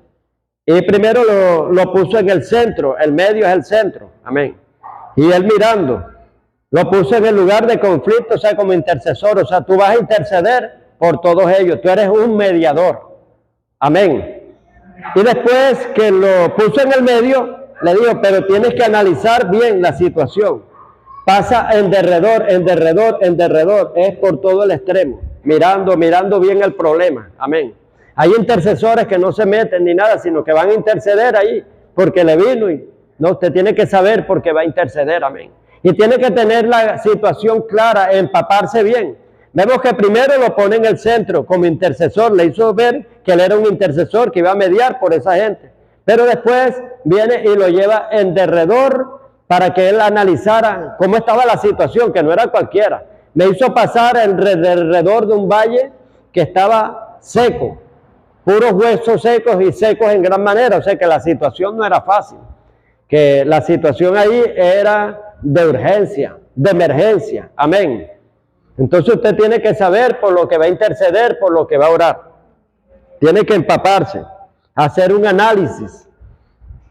Y primero lo puso en el centro, el medio es el centro, amén. Y él mirando, lo puso en el lugar de conflicto, o sea, como intercesor, o sea, tú vas a interceder por todos ellos, tú eres un mediador, amén. Y después que lo puso en el medio, le dijo, pero tienes que analizar bien la situación. Pasa en derredor, es por todo el extremo, mirando bien el problema, amén. Hay intercesores que no se meten ni nada, sino que van a interceder ahí, porque le vino y no, usted tiene que saber por qué va a interceder, amén. Y tiene que tener la situación clara, empaparse bien. Vemos que primero lo pone en el centro como intercesor, le hizo ver que él era un intercesor que iba a mediar por esa gente. Pero después viene y lo lleva en derredor para que él analizara cómo estaba la situación, que no era cualquiera. Me hizo pasar alrededor de un valle que estaba seco, puros huesos secos y secos en gran manera, o sea que la situación no era fácil, que la situación ahí era de urgencia, de emergencia, amén. Entonces usted tiene que saber por lo que va a interceder, por lo que va a orar. Tiene que empaparse, hacer un análisis.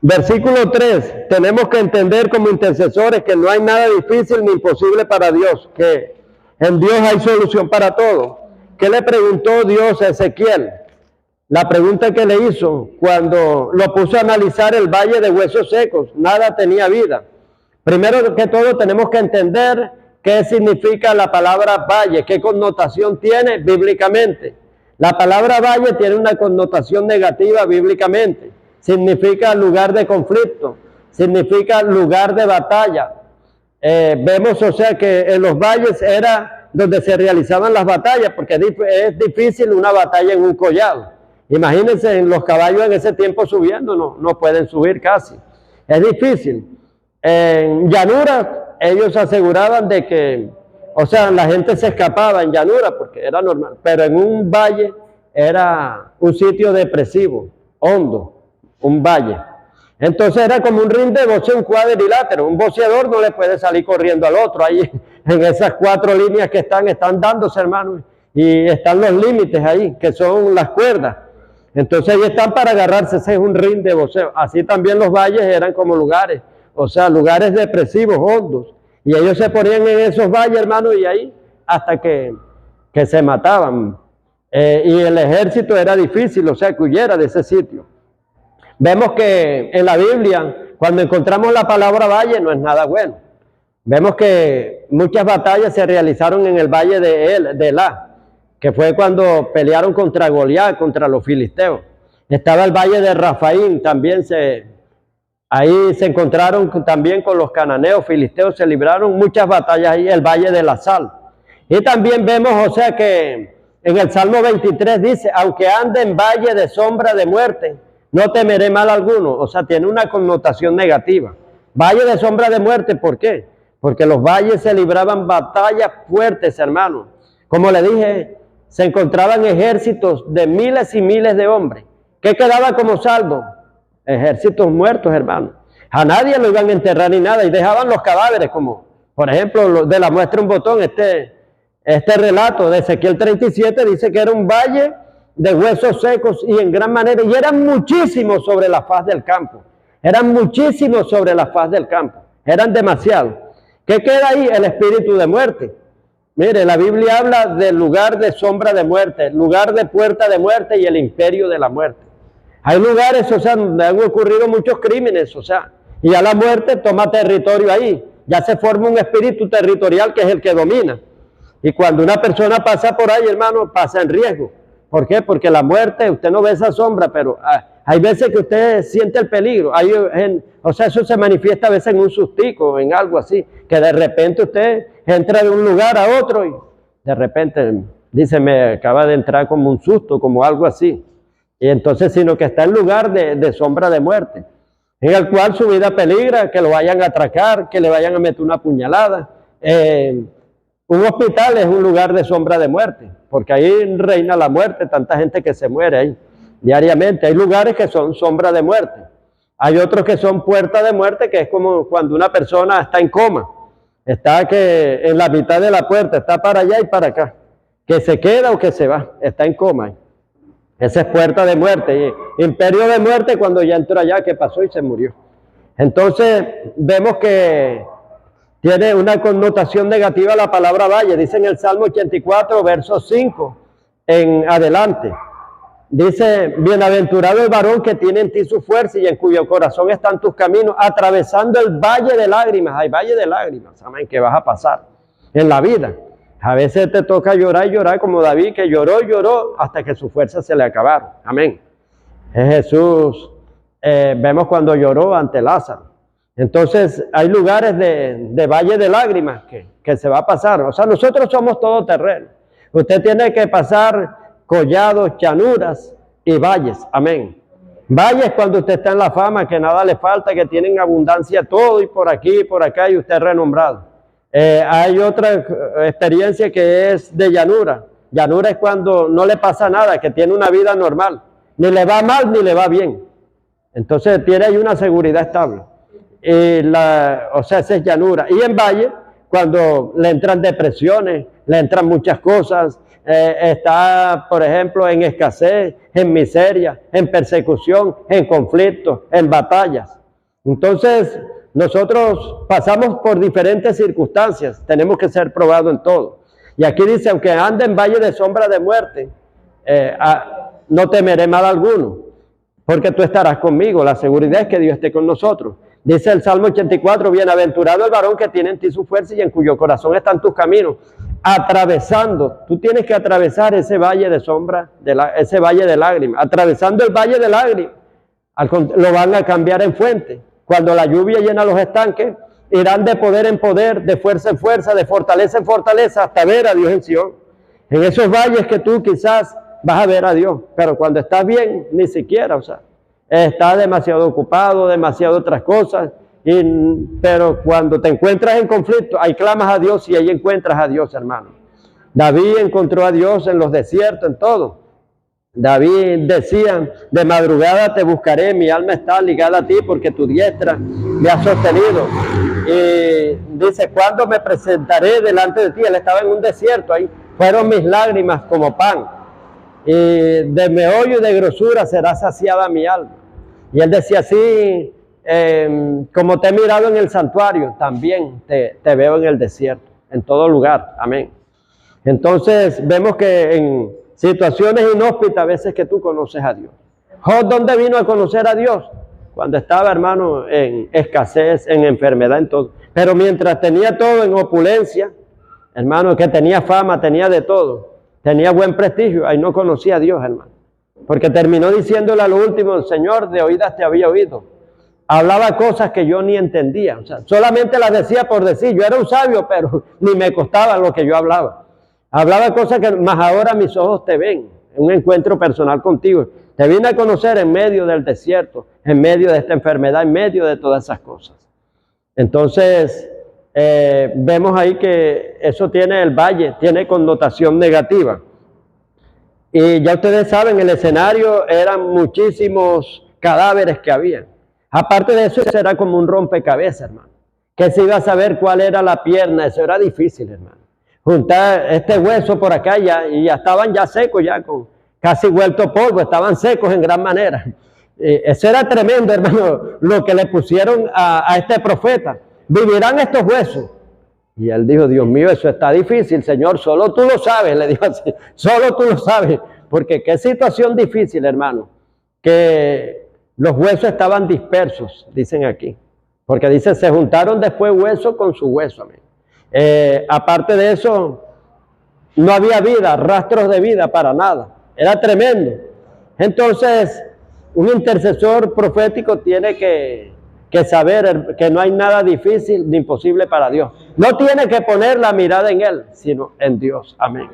Versículo 3, tenemos que entender como intercesores que no hay nada difícil ni imposible para Dios, que en Dios hay solución para todo. ¿Qué le preguntó Dios a Ezequiel? La pregunta que le hizo cuando lo puso a analizar el valle de huesos secos, nada tenía vida. Primero que todo tenemos que entender qué significa la palabra valle, qué connotación tiene bíblicamente. La palabra valle tiene una connotación negativa bíblicamente. Significa lugar de conflicto, significa lugar de batalla. Vemos, o sea, que en los valles era donde se realizaban las batallas, porque es difícil una batalla en un collado. Imagínense en los caballos en ese tiempo subiendo, no pueden subir casi. Es difícil. En llanura, ellos aseguraban de que, o sea, la gente se escapaba en llanura porque era normal, pero en un valle era un sitio depresivo, hondo, un valle. Entonces era como un ring de boxeo, un cuadrilátero. Un boxeador no le puede salir corriendo al otro. Ahí en esas 4 líneas que están dándose, hermanos. Y están los límites ahí, que son las cuerdas. Entonces ahí están para agarrarse, ese es un ring de boxeo. Así también los valles eran como lugares, o sea, lugares depresivos, hondos. Y ellos se ponían en esos valles, hermanos, y ahí hasta que se mataban. Y el ejército era difícil, o sea, que huyera de ese sitio. Vemos que en la Biblia, cuando encontramos la palabra valle, no es nada bueno. Vemos que muchas batallas se realizaron en el valle de Elá, que fue cuando pelearon contra Goliat, contra los filisteos. Estaba el valle de Rafaín, también ahí se encontraron también con los cananeos, filisteos, se libraron muchas batallas ahí, el valle de la sal. Y también vemos, o sea, que en el Salmo 23 dice, aunque ande en valle de sombra de muerte, no temeré mal alguno. O sea, tiene una connotación negativa. Valle de sombra de muerte, ¿por qué? Porque los valles se libraban batallas fuertes, hermanos. Como le dije, se encontraban ejércitos de miles y miles de hombres. ¿Qué quedaba como saldo? Ejércitos muertos, hermanos. A nadie lo iban a enterrar ni nada y dejaban los cadáveres, como por ejemplo de la muestra un botón, este relato de Ezequiel 37 dice que era un valle de huesos secos y en gran manera, y eran muchísimos sobre la faz del campo. Eran muchísimos sobre la faz del campo. Eran demasiados. ¿Qué queda ahí? El espíritu de muerte. Mire, la Biblia habla del lugar de sombra de muerte, lugar de puerta de muerte y el imperio de la muerte. Hay lugares, o sea, donde han ocurrido muchos crímenes, o sea, y ya la muerte toma territorio ahí. Ya se forma un espíritu territorial que es el que domina. Y cuando una persona pasa por ahí, hermano, pasa en riesgo. ¿Por qué? Porque la muerte, usted no ve esa sombra, pero hay veces que usted siente el peligro. O sea, eso se manifiesta a veces en un sustico, en algo así, que de repente usted entra de un lugar a otro y de repente dice, me acaba de entrar como un susto, como algo así. Y entonces, sino que está en lugar de sombra de muerte, en el cual su vida peligra, que lo vayan a atracar, que le vayan a meter una puñalada. Un hospital es un lugar de sombra de muerte, porque ahí reina la muerte, tanta gente que se muere ahí diariamente. Hay lugares que son sombra de muerte. Hay otros que son puertas de muerte, que es como cuando una persona está en coma, está que en la mitad de la puerta, está para allá y para acá, que se queda o que se va, está en coma. Esa es puerta de muerte. Y imperio de muerte cuando ya entró allá, que pasó y se murió. Entonces vemos que tiene una connotación negativa la palabra valle. Dice en el Salmo 84, verso 5 en adelante. Dice, bienaventurado el varón que tiene en ti su fuerza y en cuyo corazón están tus caminos, atravesando el valle de lágrimas. Hay valle de lágrimas, amén, que vas a pasar en la vida. A veces te toca llorar y llorar como David, que lloró y lloró hasta que sus fuerzas se le acabaron. Amén. Jesús, vemos cuando lloró ante Lázaro. Entonces hay lugares de valle de lágrimas que se va a pasar. O sea, nosotros somos todo terreno. Usted tiene que pasar collados, llanuras y valles. Amén. Valles cuando usted está en la fama, que nada le falta, que tienen abundancia todo y por aquí y por acá y usted es renombrado. Hay otra experiencia que es de llanura. Llanura es cuando no le pasa nada, que tiene una vida normal. Ni le va mal ni le va bien. Entonces tiene ahí una seguridad estable. O sea, esa es llanura. Y en valle, cuando le entran depresiones, le entran muchas cosas, está, por ejemplo, en escasez, en miseria, en persecución, en conflictos, en batallas. Entonces, nosotros pasamos por diferentes circunstancias, tenemos que ser probados en todo. Y aquí dice, aunque ande en valle de sombra de muerte, no temeré mal alguno, porque tú estarás conmigo. La seguridad es que Dios esté con nosotros. Dice el Salmo 84, bienaventurado el varón que tiene en ti su fuerza y en cuyo corazón están tus caminos. Atravesando, tú tienes que atravesar ese valle de sombra, ese valle de lágrimas. Atravesando el valle de lágrimas, lo van a cambiar en fuente. Cuando la lluvia llena los estanques, irán de poder en poder, de fuerza en fuerza, de fortaleza en fortaleza, hasta ver a Dios en Sion. En esos valles que tú quizás vas a ver a Dios, pero cuando estás bien, ni siquiera, o sea, estás demasiado ocupado, demasiado otras cosas, pero cuando te encuentras en conflicto, ahí clamas a Dios y ahí encuentras a Dios, hermano. David encontró a Dios en los desiertos, en todo. David decía, de madrugada te buscaré, mi alma está ligada a ti porque tu diestra me ha sostenido. Y dice, ¿cuándo me presentaré delante de ti? Él estaba en un desierto, ahí fueron mis lágrimas como pan. Y de meollo y de grosura será saciada mi alma. Y él decía así, como te he mirado en el santuario, también te veo en el desierto, en todo lugar. Amén. Entonces vemos que en situaciones inhóspitas a veces que tú conoces a Dios. Job, ¿dónde vino a conocer a Dios? Cuando estaba, hermano, en escasez, en enfermedad, en todo. Pero mientras tenía todo en opulencia, hermano, que tenía fama, tenía de todo, tenía buen prestigio, ahí no conocía a Dios, hermano. Porque terminó diciéndole a lo último, Señor, de oídas te había oído. Hablaba cosas que yo ni entendía, o sea, solamente las decía por decir. Yo era un sabio, pero ni me costaba lo que yo hablaba. Hablaba cosas que más ahora mis ojos te ven, en un encuentro personal contigo. Te vine a conocer en medio del desierto, en medio de esta enfermedad, en medio de todas esas cosas. Entonces, vemos ahí que eso tiene el valle, tiene connotación negativa. Y ya ustedes saben, el escenario eran muchísimos cadáveres que había. Aparte de eso, era como un rompecabezas, hermano. Que se iba a saber cuál era la pierna, eso era difícil, hermano. Juntar este hueso por acá y ya estaban ya secos, ya con casi vuelto polvo, estaban secos en gran manera. Eso era tremendo, hermano, lo que le pusieron a este profeta. ¿Vivirán estos huesos? Y él dijo, Dios mío, eso está difícil, Señor, solo tú lo sabes, le dijo así, solo tú lo sabes, porque qué situación difícil, hermano, que los huesos estaban dispersos, dicen aquí, porque dice, se juntaron después hueso con su hueso, amén. Aparte de eso, no había vida, rastros de vida para nada. Era tremendo. Entonces, un intercesor profético tiene que saber que no hay nada difícil ni imposible para Dios. No tiene que poner la mirada en Él, sino en Dios. Amén.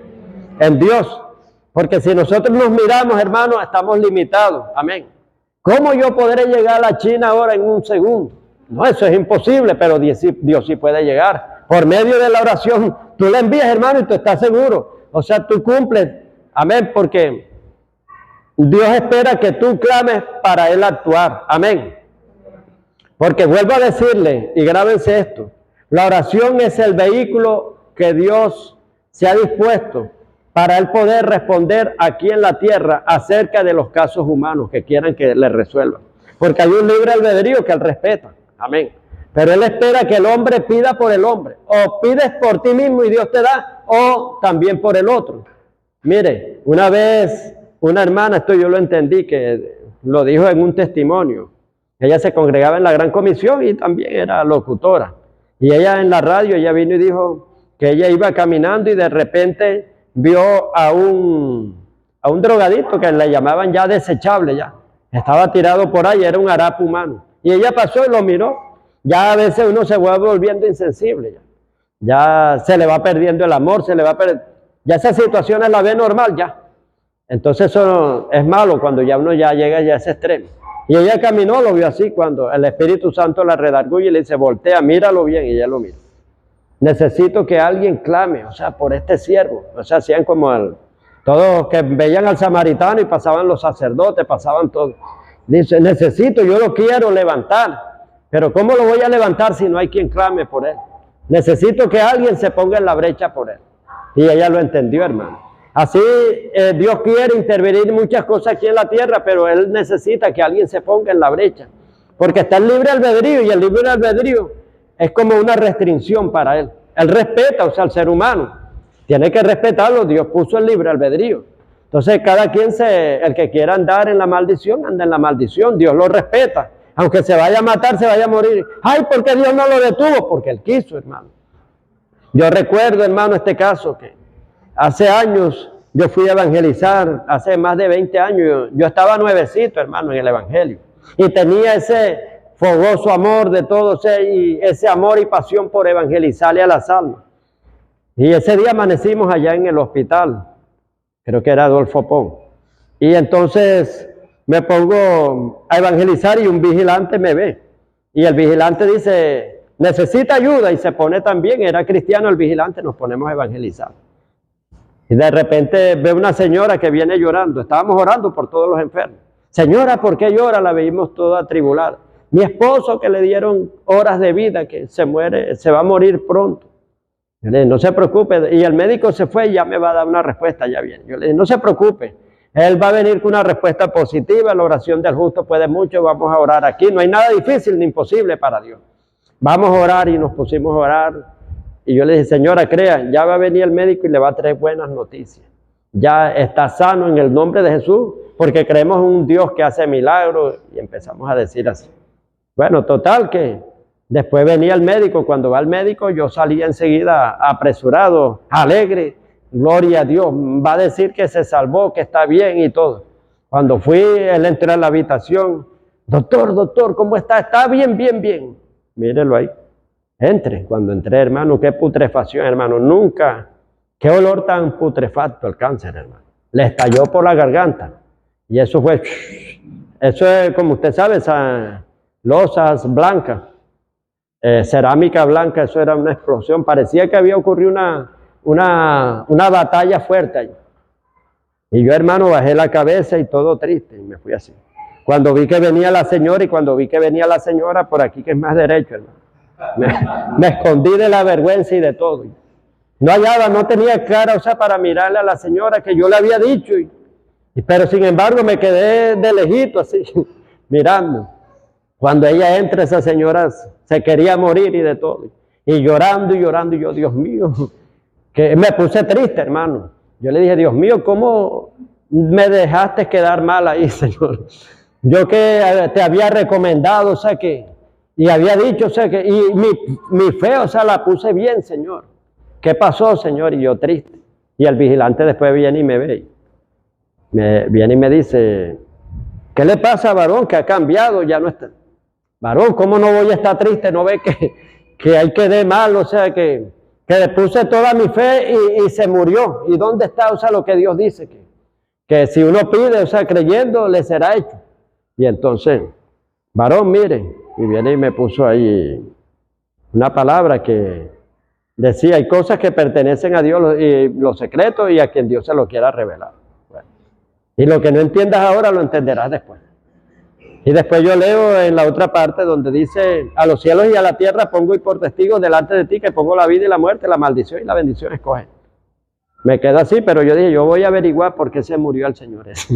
En Dios. Porque si nosotros nos miramos, hermanos, estamos limitados. Amén. ¿Cómo yo podré llegar a la China ahora en un segundo? No, eso es imposible, pero Dios sí puede llegar. Por medio de la oración, tú le envías, hermano, y tú estás seguro. O sea, tú cumples. Amén, porque Dios espera que tú clames para Él actuar. Amén. Porque vuelvo a decirle, y grábense esto, la oración es el vehículo que Dios se ha dispuesto para Él poder responder aquí en la tierra acerca de los casos humanos que quieran que le resuelvan. Porque hay un libre albedrío que Él respeta. Amén. Pero Él espera que el hombre pida por el hombre. O pides por ti mismo y Dios te da, o también por el otro. Mire, una vez una hermana, esto yo lo entendí, que lo dijo en un testimonio. Ella se congregaba en la Gran Comisión y también era locutora. Y ella en la radio, ella vino y dijo que ella iba caminando y de repente vio a un drogadito que le llamaban ya desechable ya. Estaba tirado por ahí, era un harapo humano. Y ella pasó y lo miró. Ya a veces uno se va volviendo insensible. Ya se le va perdiendo el amor, se le va perdiendo. Ya esas situaciones la ve normal ya. Entonces eso es malo cuando ya uno ya llega ya a ese extremo. Y ella caminó, lo vio así, cuando el Espíritu Santo la redarguye y le dice, voltea, míralo bien, y ella lo mira. Necesito que alguien clame, o sea, por este siervo. O sea, hacían como todos que veían al samaritano y pasaban los sacerdotes, pasaban todos. Dice, necesito, yo lo quiero levantar, pero ¿cómo lo voy a levantar si no hay quien clame por él? Necesito que alguien se ponga en la brecha por él. Y ella lo entendió, hermano. Así Dios quiere intervenir muchas cosas aquí en la tierra, pero Él necesita que alguien se ponga en la brecha. Porque está el libre albedrío y el libre albedrío es como una restricción para Él. Él respeta, o sea, al ser humano. Tiene que respetarlo, Dios puso el libre albedrío. Entonces cada quien, el que quiera andar en la maldición, anda en la maldición. Dios lo respeta. Aunque se vaya a matar, se vaya a morir. Ay, ¿por qué Dios no lo detuvo? Porque Él quiso, hermano. Yo recuerdo, hermano, este caso que hace años yo fui a evangelizar, hace más de 20 años, yo estaba nuevecito, hermano, en el evangelio. Y tenía ese fogoso amor de todos, ese amor y pasión por evangelizarle a las almas. Y ese día amanecimos allá en el hospital, creo que era Adolfo Pon. Y entonces me pongo a evangelizar y un vigilante me ve. Y el vigilante dice, necesita ayuda, y se pone también, era cristiano el vigilante, nos ponemos a evangelizar. Y de repente veo una señora que viene llorando. Estábamos orando por todos los enfermos. Señora, ¿por qué llora? La veíamos toda atribulada. Mi esposo, que le dieron horas de vida, que se muere, se va a morir pronto. Yo le dije, no se preocupe. Y el médico se fue y ya me va a dar una respuesta, ya viene. Yo le dije, no se preocupe. Él va a venir con una respuesta positiva. La oración del justo puede mucho. Vamos a orar aquí. No hay nada difícil ni imposible para Dios. Vamos a orar, y nos pusimos a orar. Y yo le dije, señora, crea, ya va a venir el médico y le va a traer buenas noticias. Ya está sano en el nombre de Jesús, porque creemos en un Dios que hace milagros. Y empezamos a decir así. Bueno, total que después venía el médico. Cuando va el médico, yo salía enseguida apresurado, alegre. Gloria a Dios, va a decir que se salvó, que está bien y todo. Cuando fui, él entró a la habitación. Doctor, ¿cómo está? Está bien, bien, bien. Mírelo ahí. Entre. Cuando entré, hermano, qué putrefacción, hermano. Nunca, qué olor tan putrefacto el cáncer, hermano. Le estalló por la garganta. Y eso fue, eso es, como usted sabe, esas losas blancas, cerámica blanca, eso era una explosión. Parecía que había ocurrido una batalla fuerte ahí. Y yo, hermano, bajé la cabeza y todo triste, y me fui así. Cuando vi que venía la señora, por aquí que es más derecho, hermano. Me escondí de la vergüenza y de todo. No hallaba, no tenía cara, o sea, para mirarle a la señora que yo le había dicho. Pero sin embargo me quedé de lejito así, mirando. Cuando ella entra, esa señora se quería morir y de todo. Y llorando, y yo, Dios mío, que me puse triste, hermano. Yo le dije, Dios mío, ¿cómo me dejaste quedar mal ahí, Señor? Yo que te había recomendado, o sea, y había dicho, o sea, y mi fe, o sea, la puse bien, Señor. ¿Qué pasó, Señor? Y yo triste. Y el vigilante después viene y me ve. Viene y me dice, ¿qué le pasa, varón? Que ha cambiado, ya no está. Varón, ¿cómo no voy a estar triste? ¿No ve que ahí quedé mal? O sea, que le puse toda mi fe y se murió. ¿Y dónde está, o sea, lo que Dios dice? Que si uno pide, o sea, creyendo, le será hecho. Y entonces, varón, mire, y viene y me puso ahí una palabra que decía, hay cosas que pertenecen a Dios, y los secretos, y a quien Dios se lo quiera revelar. Bueno, y lo que no entiendas ahora, lo entenderás después. Y después yo leo en la otra parte donde dice, a los cielos y a la tierra pongo y por testigos delante de ti que pongo la vida y la muerte, la maldición y la bendición escoge. Me quedo así, pero yo dije, yo voy a averiguar por qué se murió el Señor ese.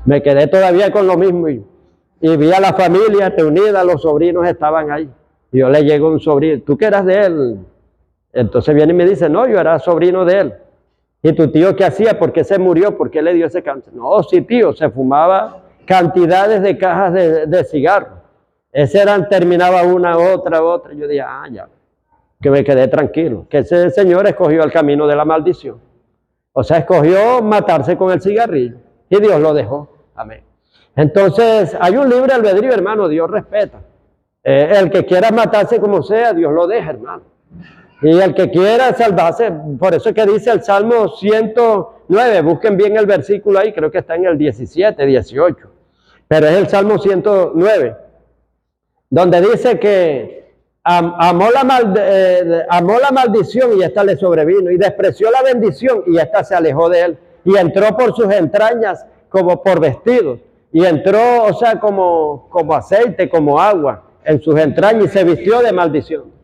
Me quedé todavía con lo mismo y vi a la familia reunida, los sobrinos estaban ahí. Y yo le llego a un sobrino, ¿tú qué eras de él? Entonces viene y me dice, no, yo era sobrino de él. ¿Y tu tío qué hacía? ¿Por qué se murió? ¿Por qué le dio ese cáncer? No, sí, tío, se fumaba cantidades de cajas de cigarros. Ese terminaba una, otra. Yo dije, ya, que me quedé tranquilo. Que ese señor escogió el camino de la maldición. O sea, escogió matarse con el cigarrillo. Y Dios lo dejó. Amén. Entonces, hay un libre albedrío, hermano. Dios respeta. El que quiera matarse como sea, Dios lo deja, hermano. Y el que quiera salvarse, por eso es que dice el Salmo 109, busquen bien el versículo ahí, creo que está en el 17, 18, pero es el Salmo 109, donde dice que amó la maldición y esta le sobrevino, y despreció la bendición y esta se alejó de él, y entró por sus entrañas como por vestidos, y entró, o sea, como aceite, como agua en sus entrañas y se vistió de maldición.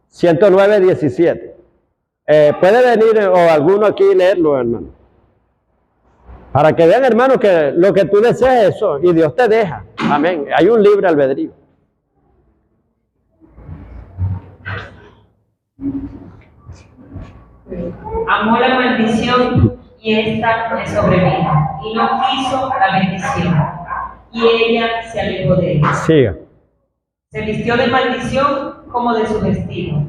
109, 17. Puede venir o alguno aquí leerlo, hermano. Para que vean, hermano, que lo que tú desees eso, y Dios te deja. Amén. Hay un libre albedrío. Amó la maldición y esta le sobrevino, y no quiso la bendición, y ella se alejó de él. Siga. Se vistió de maldición como de su vestido,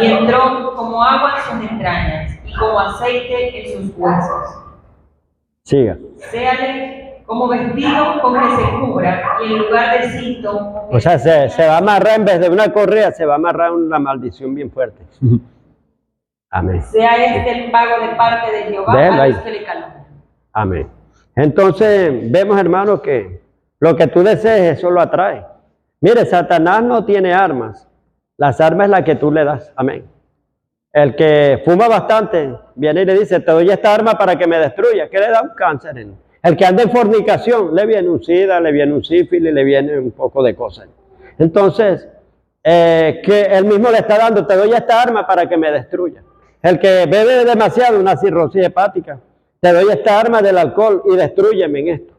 y entró como agua en sus entrañas, y como aceite en sus huesos. Siga. Séale como vestido con que se cubra, y en lugar de cinto. O sea, se va a amarrar en vez de una correa, se va a amarrar una maldición bien fuerte. Amén. Sea este el pago de parte de Jehová a los que le calumnian. Amén. Entonces, vemos, hermano, que lo que tú desees, eso lo atrae. Mire, Satanás no tiene armas. Las armas es la que tú le das. Amén. El que fuma bastante, viene y le dice, te doy esta arma para que me destruya. ¿Qué le da? Un cáncer. El que anda en fornicación, le viene un sida, le viene un sífilis, le viene un poco de cosas. Entonces, que él mismo le está dando, te doy esta arma para que me destruya. El que bebe demasiado, una cirrosis hepática, te doy esta arma del alcohol y destrúyeme en esto.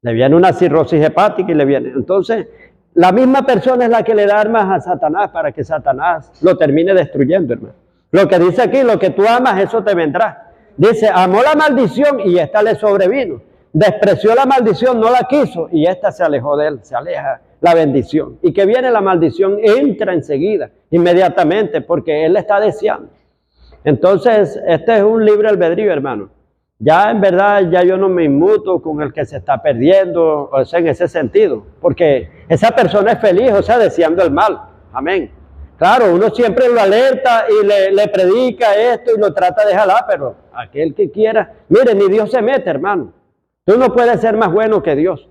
Le viene una cirrosis hepática y le viene. Entonces, la misma persona es la que le da armas a Satanás para que Satanás lo termine destruyendo, hermano. Lo que dice aquí, lo que tú amas, eso te vendrá. Dice, amó la maldición y esta le sobrevino. Despreció la maldición, no la quiso y esta se alejó de él, se aleja la bendición. Y que viene la maldición, entra enseguida, inmediatamente, porque él la está deseando. Entonces, este es un libre albedrío, hermano. Ya en verdad, ya yo no me inmuto con el que se está perdiendo, o sea, en ese sentido, porque esa persona es feliz, o sea, deseando el mal. Amén. Claro, uno siempre lo alerta y le predica esto y lo trata de jalar, pero aquel que quiera, mire, ni Dios se mete, hermano. Tú no puedes ser más bueno que Dios.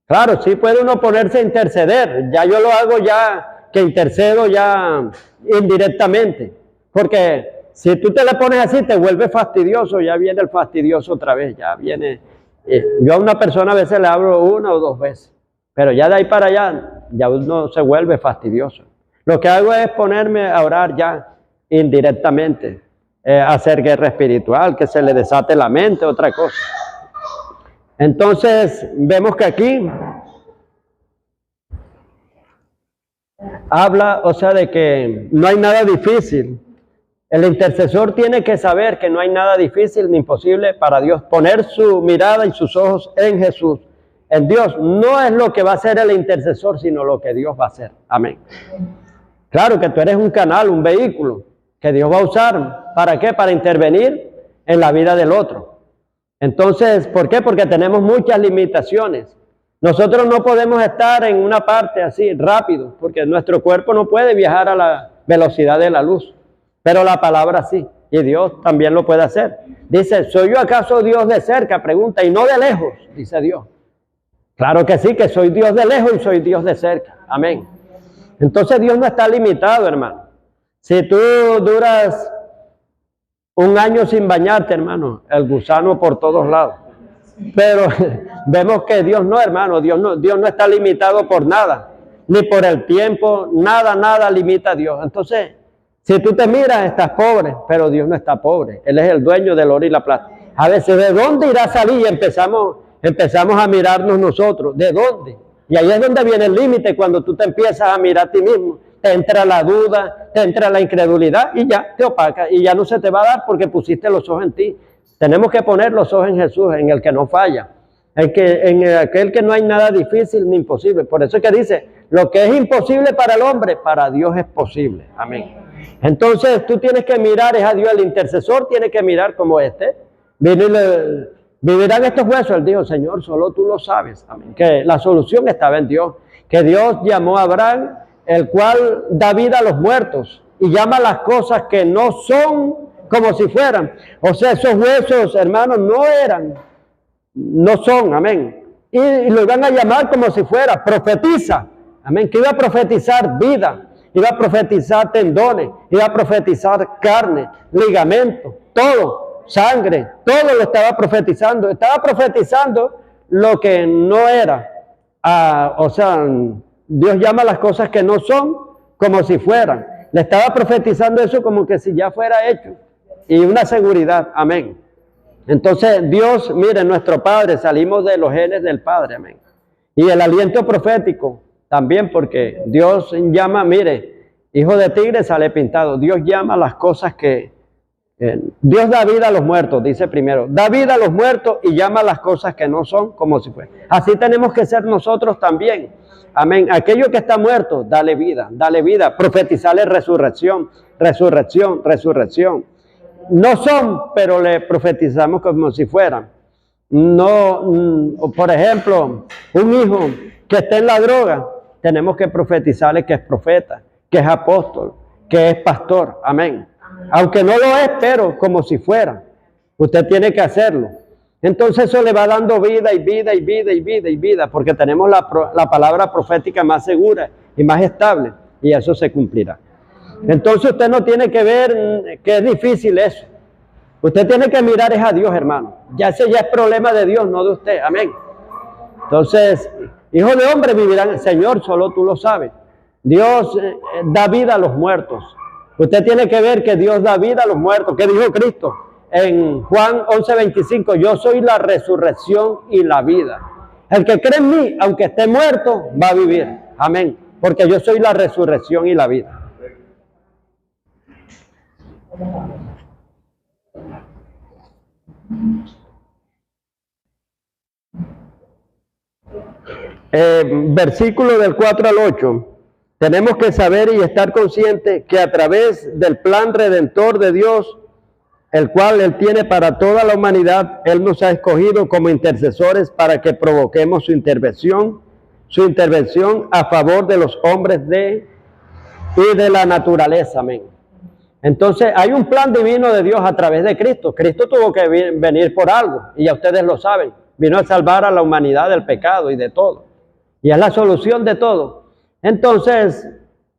Claro, sí puede uno ponerse a interceder, ya yo lo hago ya, que intercedo ya indirectamente, porque si tú te le pones así, te vuelve fastidioso, ya viene el fastidioso otra vez, ya viene. Yo a una persona a veces le hablo una o dos veces, pero ya de ahí para allá, ya uno se vuelve fastidioso. Lo que hago es ponerme a orar ya indirectamente, hacer guerra espiritual, que se le desate la mente, otra cosa. Entonces, vemos que aquí habla, o sea, de que no hay nada difícil. El intercesor tiene que saber que no hay nada difícil ni imposible para Dios. Poner su mirada y sus ojos en Jesús, en Dios. No es lo que va a hacer el intercesor, sino lo que Dios va a hacer. Amén. Claro que tú eres un canal, un vehículo que Dios va a usar. ¿Para qué? Para intervenir en la vida del otro. Entonces, ¿por qué? Porque tenemos muchas limitaciones. Nosotros no podemos estar en una parte así rápido, porque nuestro cuerpo no puede viajar a la velocidad de la luz. Pero la palabra sí, y Dios también lo puede hacer. Dice, ¿soy yo acaso Dios de cerca? Pregunta, y no de lejos, dice Dios. Claro que sí, que soy Dios de lejos y soy Dios de cerca. Amén. Entonces Dios no está limitado, hermano. Si tú duras un año sin bañarte, hermano, el gusano por todos lados. Pero vemos que Dios no, hermano, Dios no está limitado por nada, ni por el tiempo, nada limita a Dios. Entonces, si tú te miras, estás pobre, pero Dios no está pobre. Él es el dueño del oro y la plata. A veces, ¿de dónde irá a salir? Y empezamos a mirarnos nosotros. ¿De dónde? Y ahí es donde viene el límite, cuando tú te empiezas a mirar a ti mismo. Te entra la duda, te entra la incredulidad y ya te opaca. Y ya no se te va a dar porque pusiste los ojos en ti. Tenemos que poner los ojos en Jesús, en el que no falla. En aquel que no hay nada difícil ni imposible. Por eso es que dice, lo que es imposible para el hombre, para Dios es posible. Amén. Entonces tú tienes que mirar, es a Dios, el intercesor tiene que mirar como vivirán estos huesos. Él dijo, Señor, solo tú lo sabes. Amén. Que la solución estaba en Dios. Que Dios llamó a Abraham, el cual da vida a los muertos y llama las cosas que no son como si fueran. O sea, esos huesos, hermanos, no son, amén. Y lo iban a llamar como si fuera, profetiza, amén, que iba a profetizar vida, iba a profetizar tendones, iba a profetizar carne, ligamento, todo, sangre, todo lo estaba profetizando lo que no era. O sea, Dios llama las cosas que no son como si fueran. Le estaba profetizando eso como que si ya fuera hecho. Y una seguridad, amén. Entonces Dios, mire, nuestro Padre, salimos de los genes del Padre, amén. Y el aliento profético también, porque Dios llama, mire, hijo de tigre sale pintado. Dios llama las cosas que... Dios da vida a los muertos, dice primero. Da vida a los muertos y llama las cosas que no son como si fueran. Así tenemos que ser nosotros también. Amén. Aquello que está muerto, dale vida, profetizarle resurrección. No son, pero le profetizamos como si fueran. No, por ejemplo, un hijo que esté en la droga, tenemos que profetizarle que es profeta, que es apóstol, que es pastor. Amén. Aunque no lo es, pero como si fuera. Usted tiene que hacerlo. Entonces eso le va dando vida y vida, porque tenemos la palabra profética más segura y más estable, y eso se cumplirá. Entonces usted no tiene que ver que es difícil eso. Usted tiene que mirar es a Dios, hermano. Ese ya es problema de Dios, no de usted. Amén. Entonces, hijos de hombre vivirán. Señor, solo tú lo sabes. Dios da vida a los muertos. Usted tiene que ver que Dios da vida a los muertos. ¿Qué dijo Cristo? En Juan 11:25, yo soy la resurrección y la vida. El que cree en mí, aunque esté muerto, va a vivir. Amén. Porque yo soy la resurrección y la vida. Versículo del 4 al 8. Tenemos que saber y estar conscientes que a través del plan redentor de Dios, el cual Él tiene para toda la humanidad, Él nos ha escogido como intercesores para que provoquemos su intervención a favor de los hombres y de la naturaleza. Amén. Entonces hay un plan divino de Dios a través de Cristo. Cristo tuvo que venir por algo, y ya ustedes lo saben. Vino a salvar a la humanidad del pecado y de todo. Y es la solución de todo. Entonces,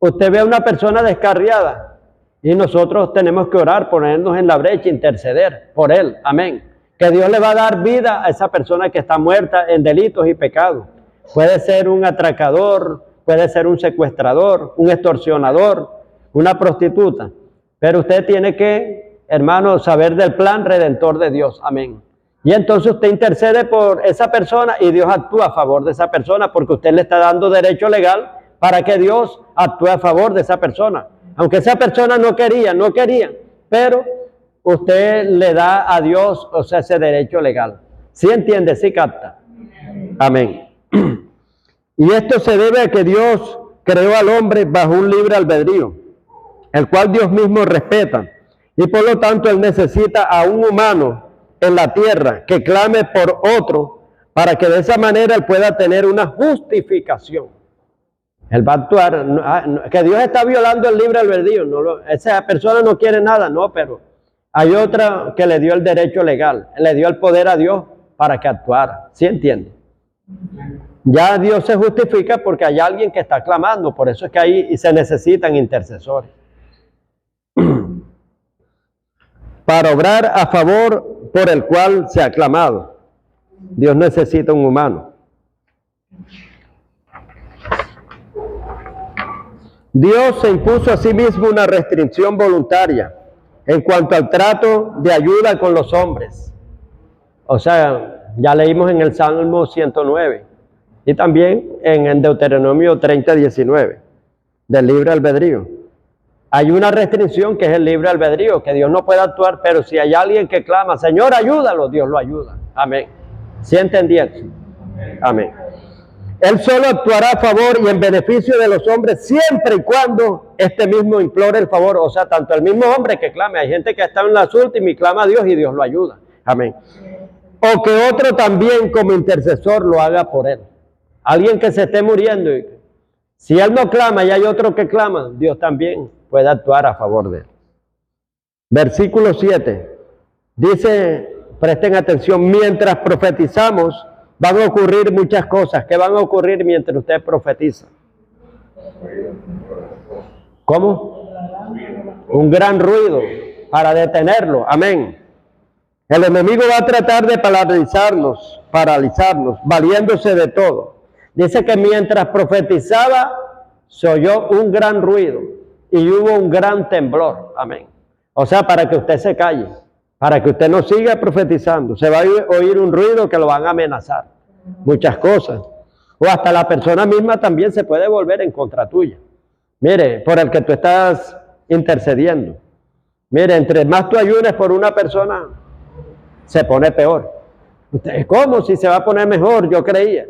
usted ve a una persona descarriada y nosotros tenemos que orar, ponernos en la brecha, interceder por él. Amén. Que Dios le va a dar vida a esa persona que está muerta en delitos y pecados. Puede ser un atracador, puede ser un secuestrador, un extorsionador, una prostituta. Pero usted tiene que, hermano, saber del plan redentor de Dios. Amén. Y entonces usted intercede por esa persona y Dios actúa a favor de esa persona, porque usted le está dando derecho legal para que Dios actúe a favor de esa persona. Aunque esa persona no quería, pero usted le da a Dios, o sea, ese derecho legal. ¿Sí entiende? ¿Sí capta? Amén. Y esto se debe a que Dios creó al hombre bajo un libre albedrío, el cual Dios mismo respeta. Y por lo tanto Él necesita a un humano en la tierra que clame por otro, para que de esa manera Él pueda tener una justificación. Él va a actuar, que Dios está violando el libre albedrío, esa persona no quiere nada, no, pero hay otra que le dio el derecho legal, le dio el poder a Dios para que actuara. ¿Sí entiende? Ya Dios se justifica porque hay alguien que está clamando, por eso es que ahí se necesitan intercesores. Para obrar a favor por el cual se ha clamado. Dios necesita un humano. Dios se impuso a sí mismo una restricción voluntaria en cuanto al trato de ayuda con los hombres. O sea, ya leímos en el Salmo 109 y también en Deuteronomio 30:19 del libre albedrío. Hay una restricción que es el libre albedrío, que Dios no puede actuar, pero si hay alguien que clama, Señor, ayúdalo, Dios lo ayuda. Amén. ¿Sí entendí eso? Amén. Él solo actuará a favor y en beneficio de los hombres siempre y cuando este mismo implore el favor. O sea, tanto el mismo hombre que clame. Hay gente que está en las últimas y clama a Dios y Dios lo ayuda. Amén. O que otro también como intercesor lo haga por él. Alguien que se esté muriendo. Si él no clama y hay otro que clama, Dios también puede actuar a favor de él. Versículo 7. Dice, presten atención, mientras profetizamos, van a ocurrir muchas cosas. ¿Qué van a ocurrir mientras usted profetiza? ¿Cómo? Un gran ruido para detenerlo. Amén. El enemigo va a tratar de paralizarnos, valiéndose de todo. Dice que mientras profetizaba, se oyó un gran ruido y hubo un gran temblor. Amén. O sea, para que usted se calle. Para que usted no siga profetizando, se va a oír un ruido que lo van a amenazar. Muchas cosas. O hasta la persona misma también se puede volver en contra tuya. Mire, por el que tú estás intercediendo. Mire, entre más tú ayunes por una persona, se pone peor. Usted, ¿cómo? Si se va a poner mejor, yo creía.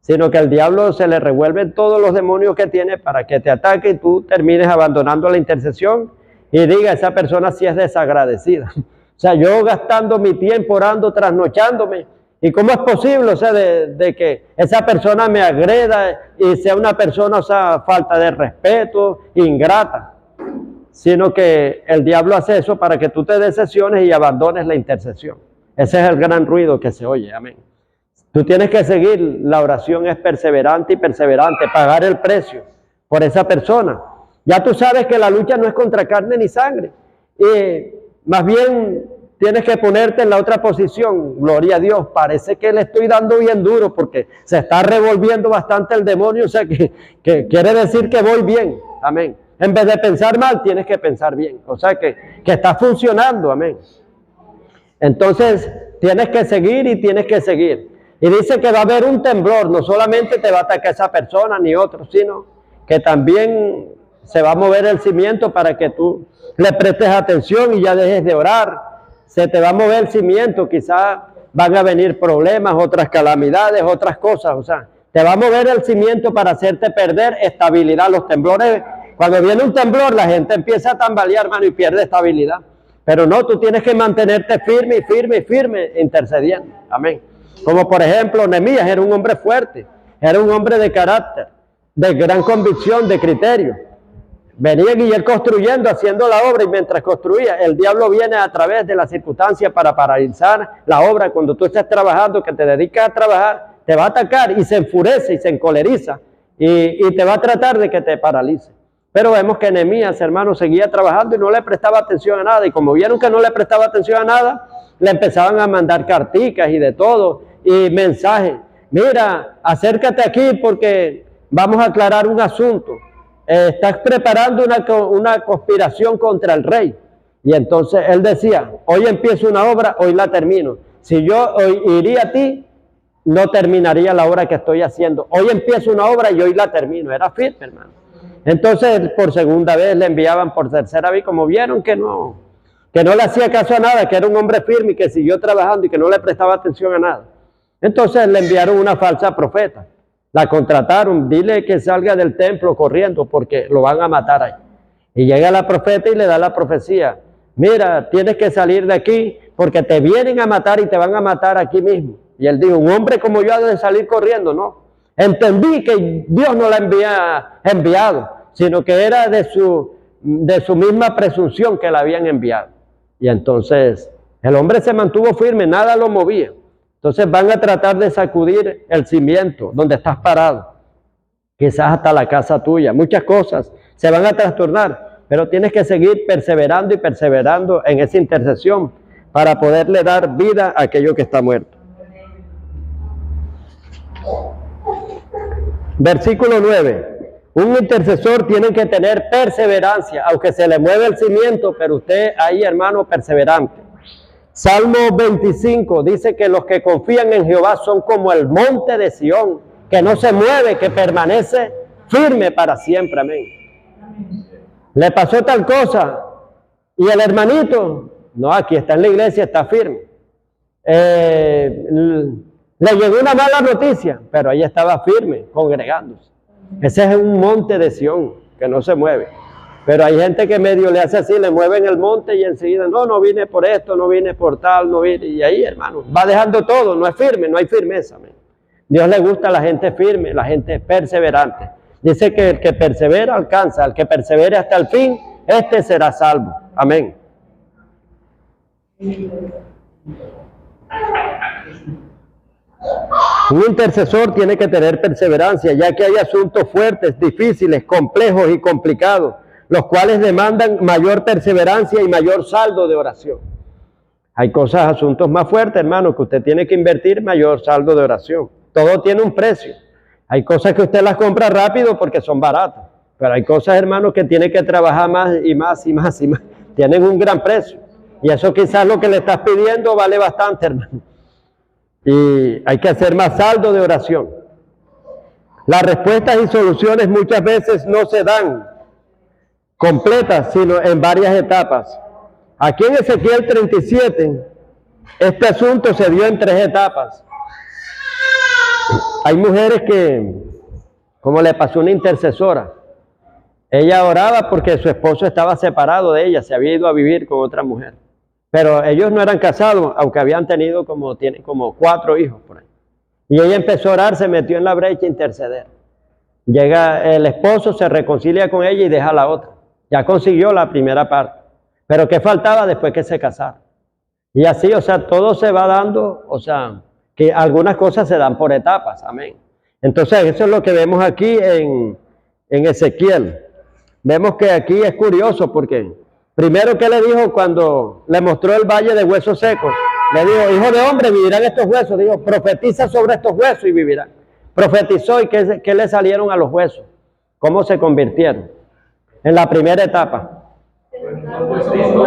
Sino que al diablo se le revuelven todos los demonios que tiene para que te ataque y tú termines abandonando la intercesión y diga, esa persona sí es desagradecida. O sea, yo gastando mi tiempo orando, trasnochándome. ¿Y cómo es posible, o sea, de que esa persona me agreda y sea una persona, o sea, falta de respeto, ingrata? Sino que el diablo hace eso para que tú te decepciones y abandones la intercesión. Ese es el gran ruido que se oye, amén. Tú tienes que seguir, la oración es perseverante y perseverante, pagar el precio por esa persona. Ya tú sabes que la lucha no es contra carne ni sangre. Y más bien tienes que ponerte en la otra posición. Gloria a Dios, parece que le estoy dando bien duro porque se está revolviendo bastante el demonio, o sea que quiere decir que voy bien, amén. En vez de pensar mal, tienes que pensar bien, o sea que está funcionando, amén. Entonces, tienes que seguir y tienes que seguir. Y dice que va a haber un temblor, no solamente te va a atacar esa persona ni otro, sino que también se va a mover el cimiento para que tú le prestes atención y ya dejes de orar. Se te va a mover el cimiento, quizás van a venir problemas, otras calamidades, otras cosas. O sea, te va a mover el cimiento para hacerte perder estabilidad. Los temblores, cuando viene un temblor, la gente empieza a tambalear, hermano, y pierde estabilidad. Pero no, tú tienes que mantenerte firme, firme, firme, intercediendo. Amén. Como por ejemplo, Nehemías era un hombre fuerte, era un hombre de carácter, de gran convicción, de criterio. Venía Guillermo construyendo, haciendo la obra, y mientras construía, el diablo viene a través de las circunstancias para paralizar la obra. Cuando tú estás trabajando, que te dedicas a trabajar, te va a atacar y se enfurece y se encoleriza y te va a tratar de que te paralice. Pero vemos que Nehemías, hermano, seguía trabajando y no le prestaba atención a nada. Y como vieron que no le prestaba atención a nada, le empezaban a mandar carticas y de todo, y mensajes. Mira, acércate aquí porque vamos a aclarar un asunto. Estás preparando una conspiración contra el rey. Y entonces él decía, hoy empiezo una obra, hoy la termino. Si yo hoy iría a ti, no terminaría la obra que estoy haciendo. Hoy empiezo una obra y hoy la termino. Era firme, hermano. Entonces, por segunda vez le enviaban, por tercera vez, como vieron que no le hacía caso a nada, que era un hombre firme y que siguió trabajando y que no le prestaba atención a nada. Entonces le enviaron una falsa profeta. La contrataron, dile que salga del templo corriendo porque lo van a matar ahí. Y llega la profeta y le da la profecía. Mira, tienes que salir de aquí porque te vienen a matar y te van a matar aquí mismo. Y él dijo, un hombre como yo ha de salir corriendo, ¿no? Entendí que Dios no la había enviado, sino que era de su misma presunción que la habían enviado. Y entonces el hombre se mantuvo firme, nada lo movía. Entonces van a tratar de sacudir el cimiento donde estás parado. Quizás hasta la casa tuya. Muchas cosas se van a trastornar, pero tienes que seguir perseverando y perseverando en esa intercesión para poderle dar vida a aquello que está muerto. Versículo 9. Un intercesor tiene que tener perseverancia, aunque se le mueve el cimiento, pero usted ahí, hermano, perseverante. Salmo 25 dice que los que confían en Jehová son como el monte de Sión, que no se mueve, que permanece firme para siempre. Amén. Le pasó tal cosa y el hermanito, no, aquí está en la iglesia, está firme. Le llegó una mala noticia, pero ahí estaba firme, congregándose. Ese es un monte de Sión, que no se mueve. Pero hay gente que medio le hace así, le mueven el monte y enseguida, no vine por esto, no vine por tal, no vine. Y ahí, hermano, va dejando todo, no es firme, no hay firmeza. Amén. Dios le gusta a la gente firme, la gente perseverante. Dice que el que persevera alcanza, el que persevere hasta el fin, este será salvo. Amén. Un intercesor tiene que tener perseverancia, ya que hay asuntos fuertes, difíciles, complejos y complicados, los cuales demandan mayor perseverancia y mayor saldo de oración. Hay cosas, asuntos más fuertes, hermano, que usted tiene que invertir mayor saldo de oración. Todo tiene un precio. Hay cosas que usted las compra rápido porque son baratas, pero hay cosas, hermano, que tiene que trabajar más y más y más y más. Tienen un gran precio. Y eso quizás lo que le estás pidiendo vale bastante, hermano. Y hay que hacer más saldo de oración. Las respuestas y soluciones muchas veces no se dan completas, sino en varias etapas. Aquí en Ezequiel 37, este asunto se dio en 3 etapas. Hay mujeres que, como le pasó a una intercesora, ella oraba porque su esposo estaba separado de ella, se había ido a vivir con otra mujer. Pero ellos no eran casados, aunque habían tenido tienen como 4 hijos por ahí. Y ella empezó a orar, se metió en la brecha a interceder. Llega el esposo, se reconcilia con ella y deja a la otra. Ya consiguió la primera parte. Pero ¿qué faltaba después que se casaron? Y así, o sea, todo se va dando, o sea, que algunas cosas se dan por etapas. Amén. Entonces, eso es lo que vemos aquí en Ezequiel. Vemos que aquí es curioso porque primero, ¿qué le dijo cuando le mostró el valle de huesos secos? Le dijo, hijo de hombre, vivirán estos huesos. Dijo, profetiza sobre estos huesos y vivirán. Profetizó y ¿qué le salieron a los huesos? ¿Cómo se convirtieron? En la primera etapa.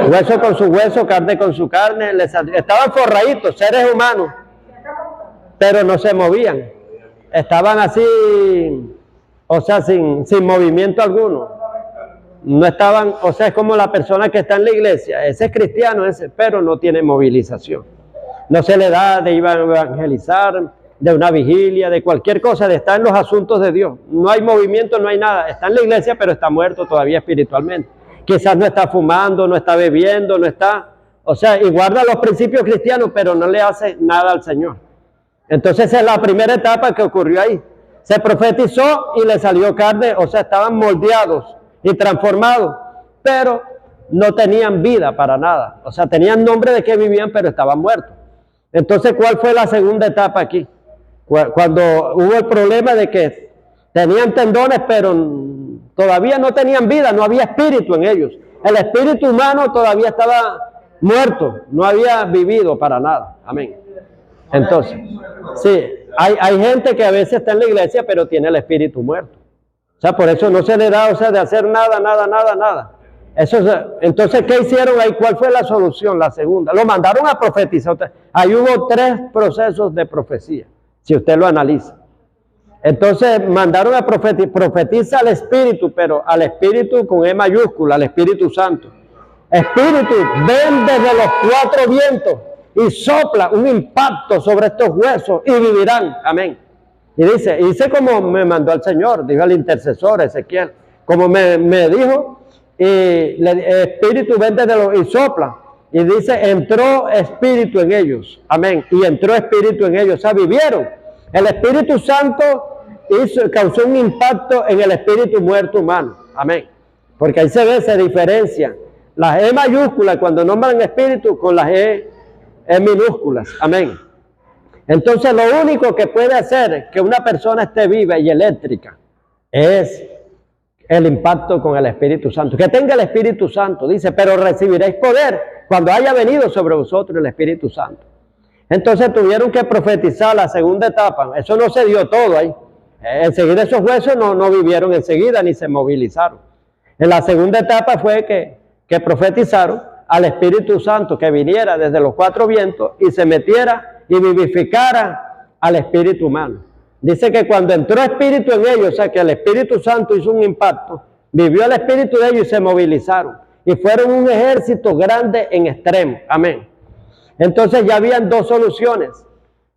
Hueso con su hueso, carne con su carne. Estaban forraditos, seres humanos, pero no se movían. Estaban así, o sea, sin movimiento alguno. No estaban, o sea, es como la persona que está en la iglesia, ese es cristiano, pero no tiene movilización. No se le da de ir a evangelizar, de una vigilia, de cualquier cosa, de estar en los asuntos de Dios. No hay movimiento, no hay nada. Está en la iglesia, pero está muerto todavía espiritualmente. Quizás no está fumando, no está bebiendo, no está, o sea, y guarda los principios cristianos, pero no le hace nada al Señor. Entonces esa es la primera etapa que ocurrió ahí. Se profetizó y le salió carne, o sea, estaban moldeados y transformados, pero no tenían vida para nada. O sea, tenían nombre de que vivían, pero estaban muertos. Entonces, ¿cuál fue la segunda etapa aquí? Cuando hubo el problema de que tenían tendones, pero todavía no tenían vida, no había espíritu en ellos. El espíritu humano todavía estaba muerto, no había vivido para nada. Amén. Entonces, sí, hay gente que a veces está en la iglesia, pero tiene el espíritu muerto. O sea, por eso no se le da, o sea, de hacer nada. Entonces, ¿qué hicieron ahí? ¿Cuál fue la solución? La segunda. Lo mandaron a profetizar. Ahí hubo 3 procesos de profecía, si usted lo analiza. Entonces, mandaron a profetiza al Espíritu, pero al Espíritu con E mayúscula, al Espíritu Santo. Espíritu, ven desde los 4 vientos y sopla un impacto sobre estos huesos y vivirán. Amén. Y dice, hice como me mandó el Señor, dijo el intercesor Ezequiel, como me dijo, y espíritu ven desde los, y sopla, y dice, entró espíritu en ellos, amén, y entró espíritu en ellos, o sea, vivieron. El Espíritu Santo causó un impacto en el espíritu muerto humano, amén, porque ahí se diferencia las E mayúsculas cuando nombran espíritu con las E minúsculas, amén. Entonces lo único que puede hacer que una persona esté viva y eléctrica es el impacto con el Espíritu Santo. Que tenga el Espíritu Santo, dice, pero recibiréis poder cuando haya venido sobre vosotros el Espíritu Santo. Entonces tuvieron que profetizar la segunda etapa. Eso no se dio todo ahí. Enseguida esos huesos no vivieron enseguida ni se movilizaron. En la segunda etapa fue que profetizaron al Espíritu Santo que viniera desde los cuatro vientos y se metiera y vivificara al espíritu humano. Dice que cuando entró espíritu en ellos, o sea que el Espíritu Santo hizo un impacto, vivió el espíritu de ellos y se movilizaron. Y fueron un ejército grande en extremo. Amén. Entonces ya habían dos soluciones.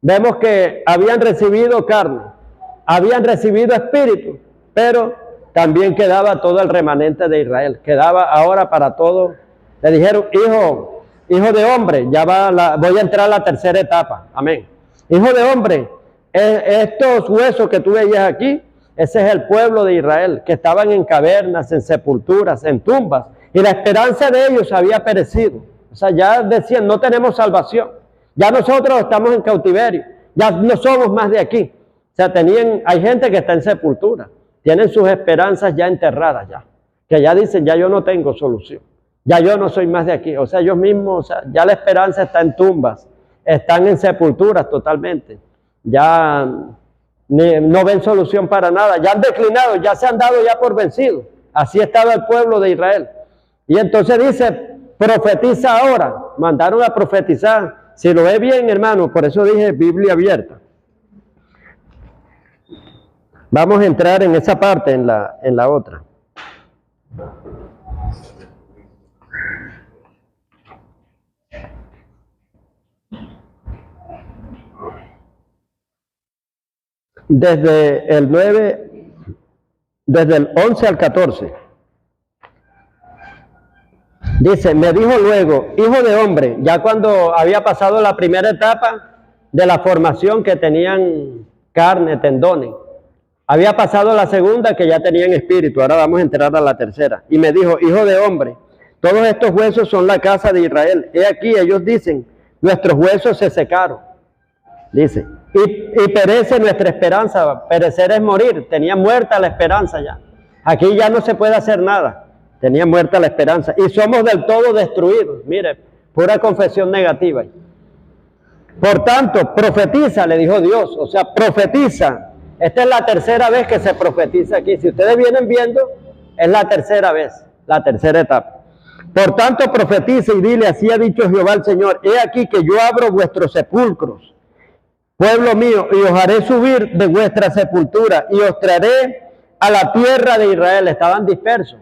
Vemos que habían recibido carne, habían recibido espíritu, pero también quedaba todo el remanente de Israel. Quedaba ahora para todo. Le dijeron, hijo de hombre, ya voy a entrar a la tercera etapa. Amén. Hijo de hombre, estos huesos que tú veías aquí, ese es el pueblo de Israel, que estaban en cavernas, en sepulturas, en tumbas, y la esperanza de ellos había perecido. O sea, ya decían, no tenemos salvación, ya nosotros estamos en cautiverio, ya no somos más de aquí. O sea, hay gente que está en sepultura, tienen sus esperanzas ya enterradas ya, que ya dicen, ya yo no tengo solución, ya yo no soy más de aquí. O sea, ellos mismos, o sea, ya la esperanza está en tumbas, están en sepulturas totalmente, ya no ven solución para nada, ya han declinado, ya se han dado ya por vencidos. Así estaba el pueblo de Israel. Y entonces dice, profetiza ahora. Mandaron a profetizar. Si lo ve bien, hermano, por eso dije Biblia abierta. Vamos a entrar en esa parte, en la otra. Desde el 11 al 14. Dice, me dijo luego, hijo de hombre, ya cuando había pasado la primera etapa de la formación, que tenían carne, tendones, había pasado la segunda, que ya tenían espíritu. Ahora vamos a entrar a la tercera. Y me dijo, hijo de hombre, todos estos huesos son la casa de Israel. He aquí, ellos dicen, nuestros huesos se secaron. Dice, y perece nuestra esperanza. Perecer es morir. Tenía muerta la esperanza ya. Aquí ya no se puede hacer nada. Tenía muerta la esperanza. Y somos del todo destruidos. Mire, pura confesión negativa. Por tanto, profetiza, le dijo Dios. O sea, profetiza. Esta es la tercera vez que se profetiza aquí. Si ustedes vienen viendo, es la tercera vez, la tercera etapa. Por tanto, profetiza y dile, así ha dicho Jehová el Señor, he aquí que yo abro vuestros sepulcros, pueblo mío, y os haré subir de vuestra sepultura, y os traeré a la tierra de Israel. Estaban dispersos,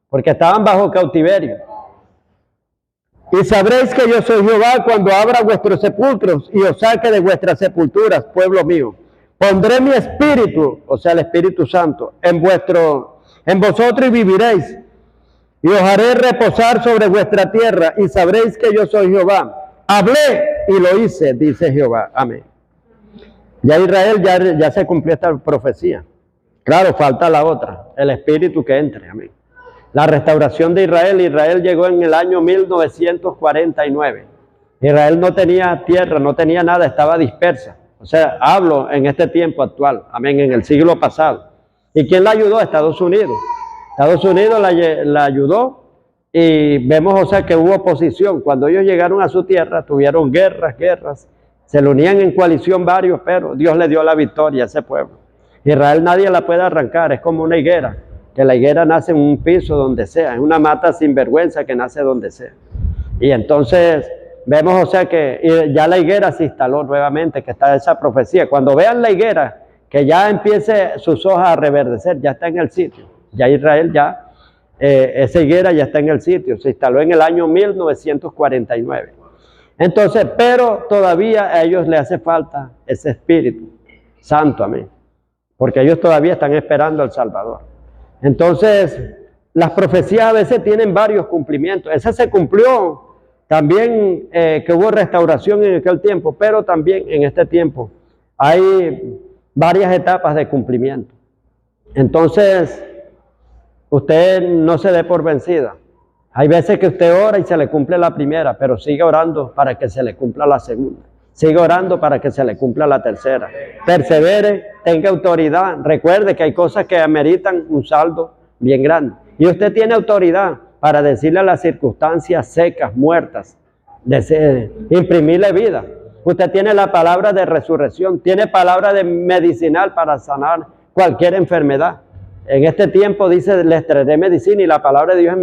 porque estaban bajo cautiverio. Y sabréis que yo soy Jehová cuando abra vuestros sepulcros, y os saque de vuestras sepulturas, pueblo mío. Pondré mi espíritu, o sea, el Espíritu Santo, en vosotros y viviréis. Y os haré reposar sobre vuestra tierra, y sabréis que yo soy Jehová. Hablé y lo hice, dice Jehová. Amén. Ya Israel, ya se cumplió esta profecía. Claro, falta la otra, el espíritu que entre. Amén. La restauración de Israel llegó en el año 1949. Israel no tenía tierra, no tenía nada, estaba dispersa. O sea, hablo en este tiempo actual, amén, en el siglo pasado. ¿Y quién la ayudó? Estados Unidos. Estados Unidos la ayudó y vemos, o sea, que hubo oposición. Cuando ellos llegaron a su tierra, tuvieron guerras. Se le unían en coalición varios, pero Dios le dio la victoria a ese pueblo. Israel nadie la puede arrancar, es como una higuera, que la higuera nace en un piso donde sea, es una mata sin vergüenza que nace donde sea. Y entonces vemos, o sea, que ya la higuera se instaló nuevamente, que está esa profecía. Cuando vean la higuera, que ya empiece sus hojas a reverdecer, ya está en el sitio. Ya Israel, esa higuera ya está en el sitio. Se instaló en el año 1949. Entonces, pero todavía a ellos les hace falta ese Espíritu Santo, amén. Porque ellos todavía están esperando al Salvador. Entonces, las profecías a veces tienen varios cumplimientos. Esa se cumplió. También que hubo restauración en aquel tiempo, pero también en este tiempo hay varias etapas de cumplimiento. Entonces, usted no se dé por vencida. Hay veces que usted ora y se le cumple la primera, pero sigue orando para que se le cumpla la segunda. Sigue orando para que se le cumpla la tercera. Persevere, tenga autoridad. Recuerde que hay cosas que ameritan un saldo bien grande. Y usted tiene autoridad para decirle a las circunstancias secas, muertas, imprimirle vida. Usted tiene la palabra de resurrección, tiene palabra de medicinal para sanar cualquier enfermedad. En este tiempo dice, les traeré medicina, y la palabra de Dios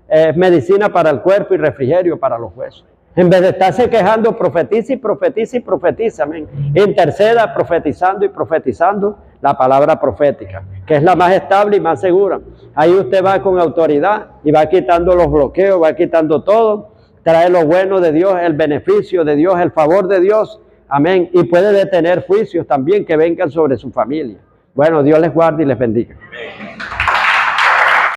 es medicina para el cuerpo y refrigerio para los huesos. En vez de estarse quejando, profetiza y profetiza y profetiza, amén. Interceda profetizando y profetizando la palabra profética, que es la más estable y más segura. Ahí usted va con autoridad y va quitando los bloqueos, va quitando todo, trae lo bueno de Dios, el beneficio de Dios, el favor de Dios, amén. Y puede detener juicios también que vengan sobre su familia. Bueno, Dios les guarde y les bendiga.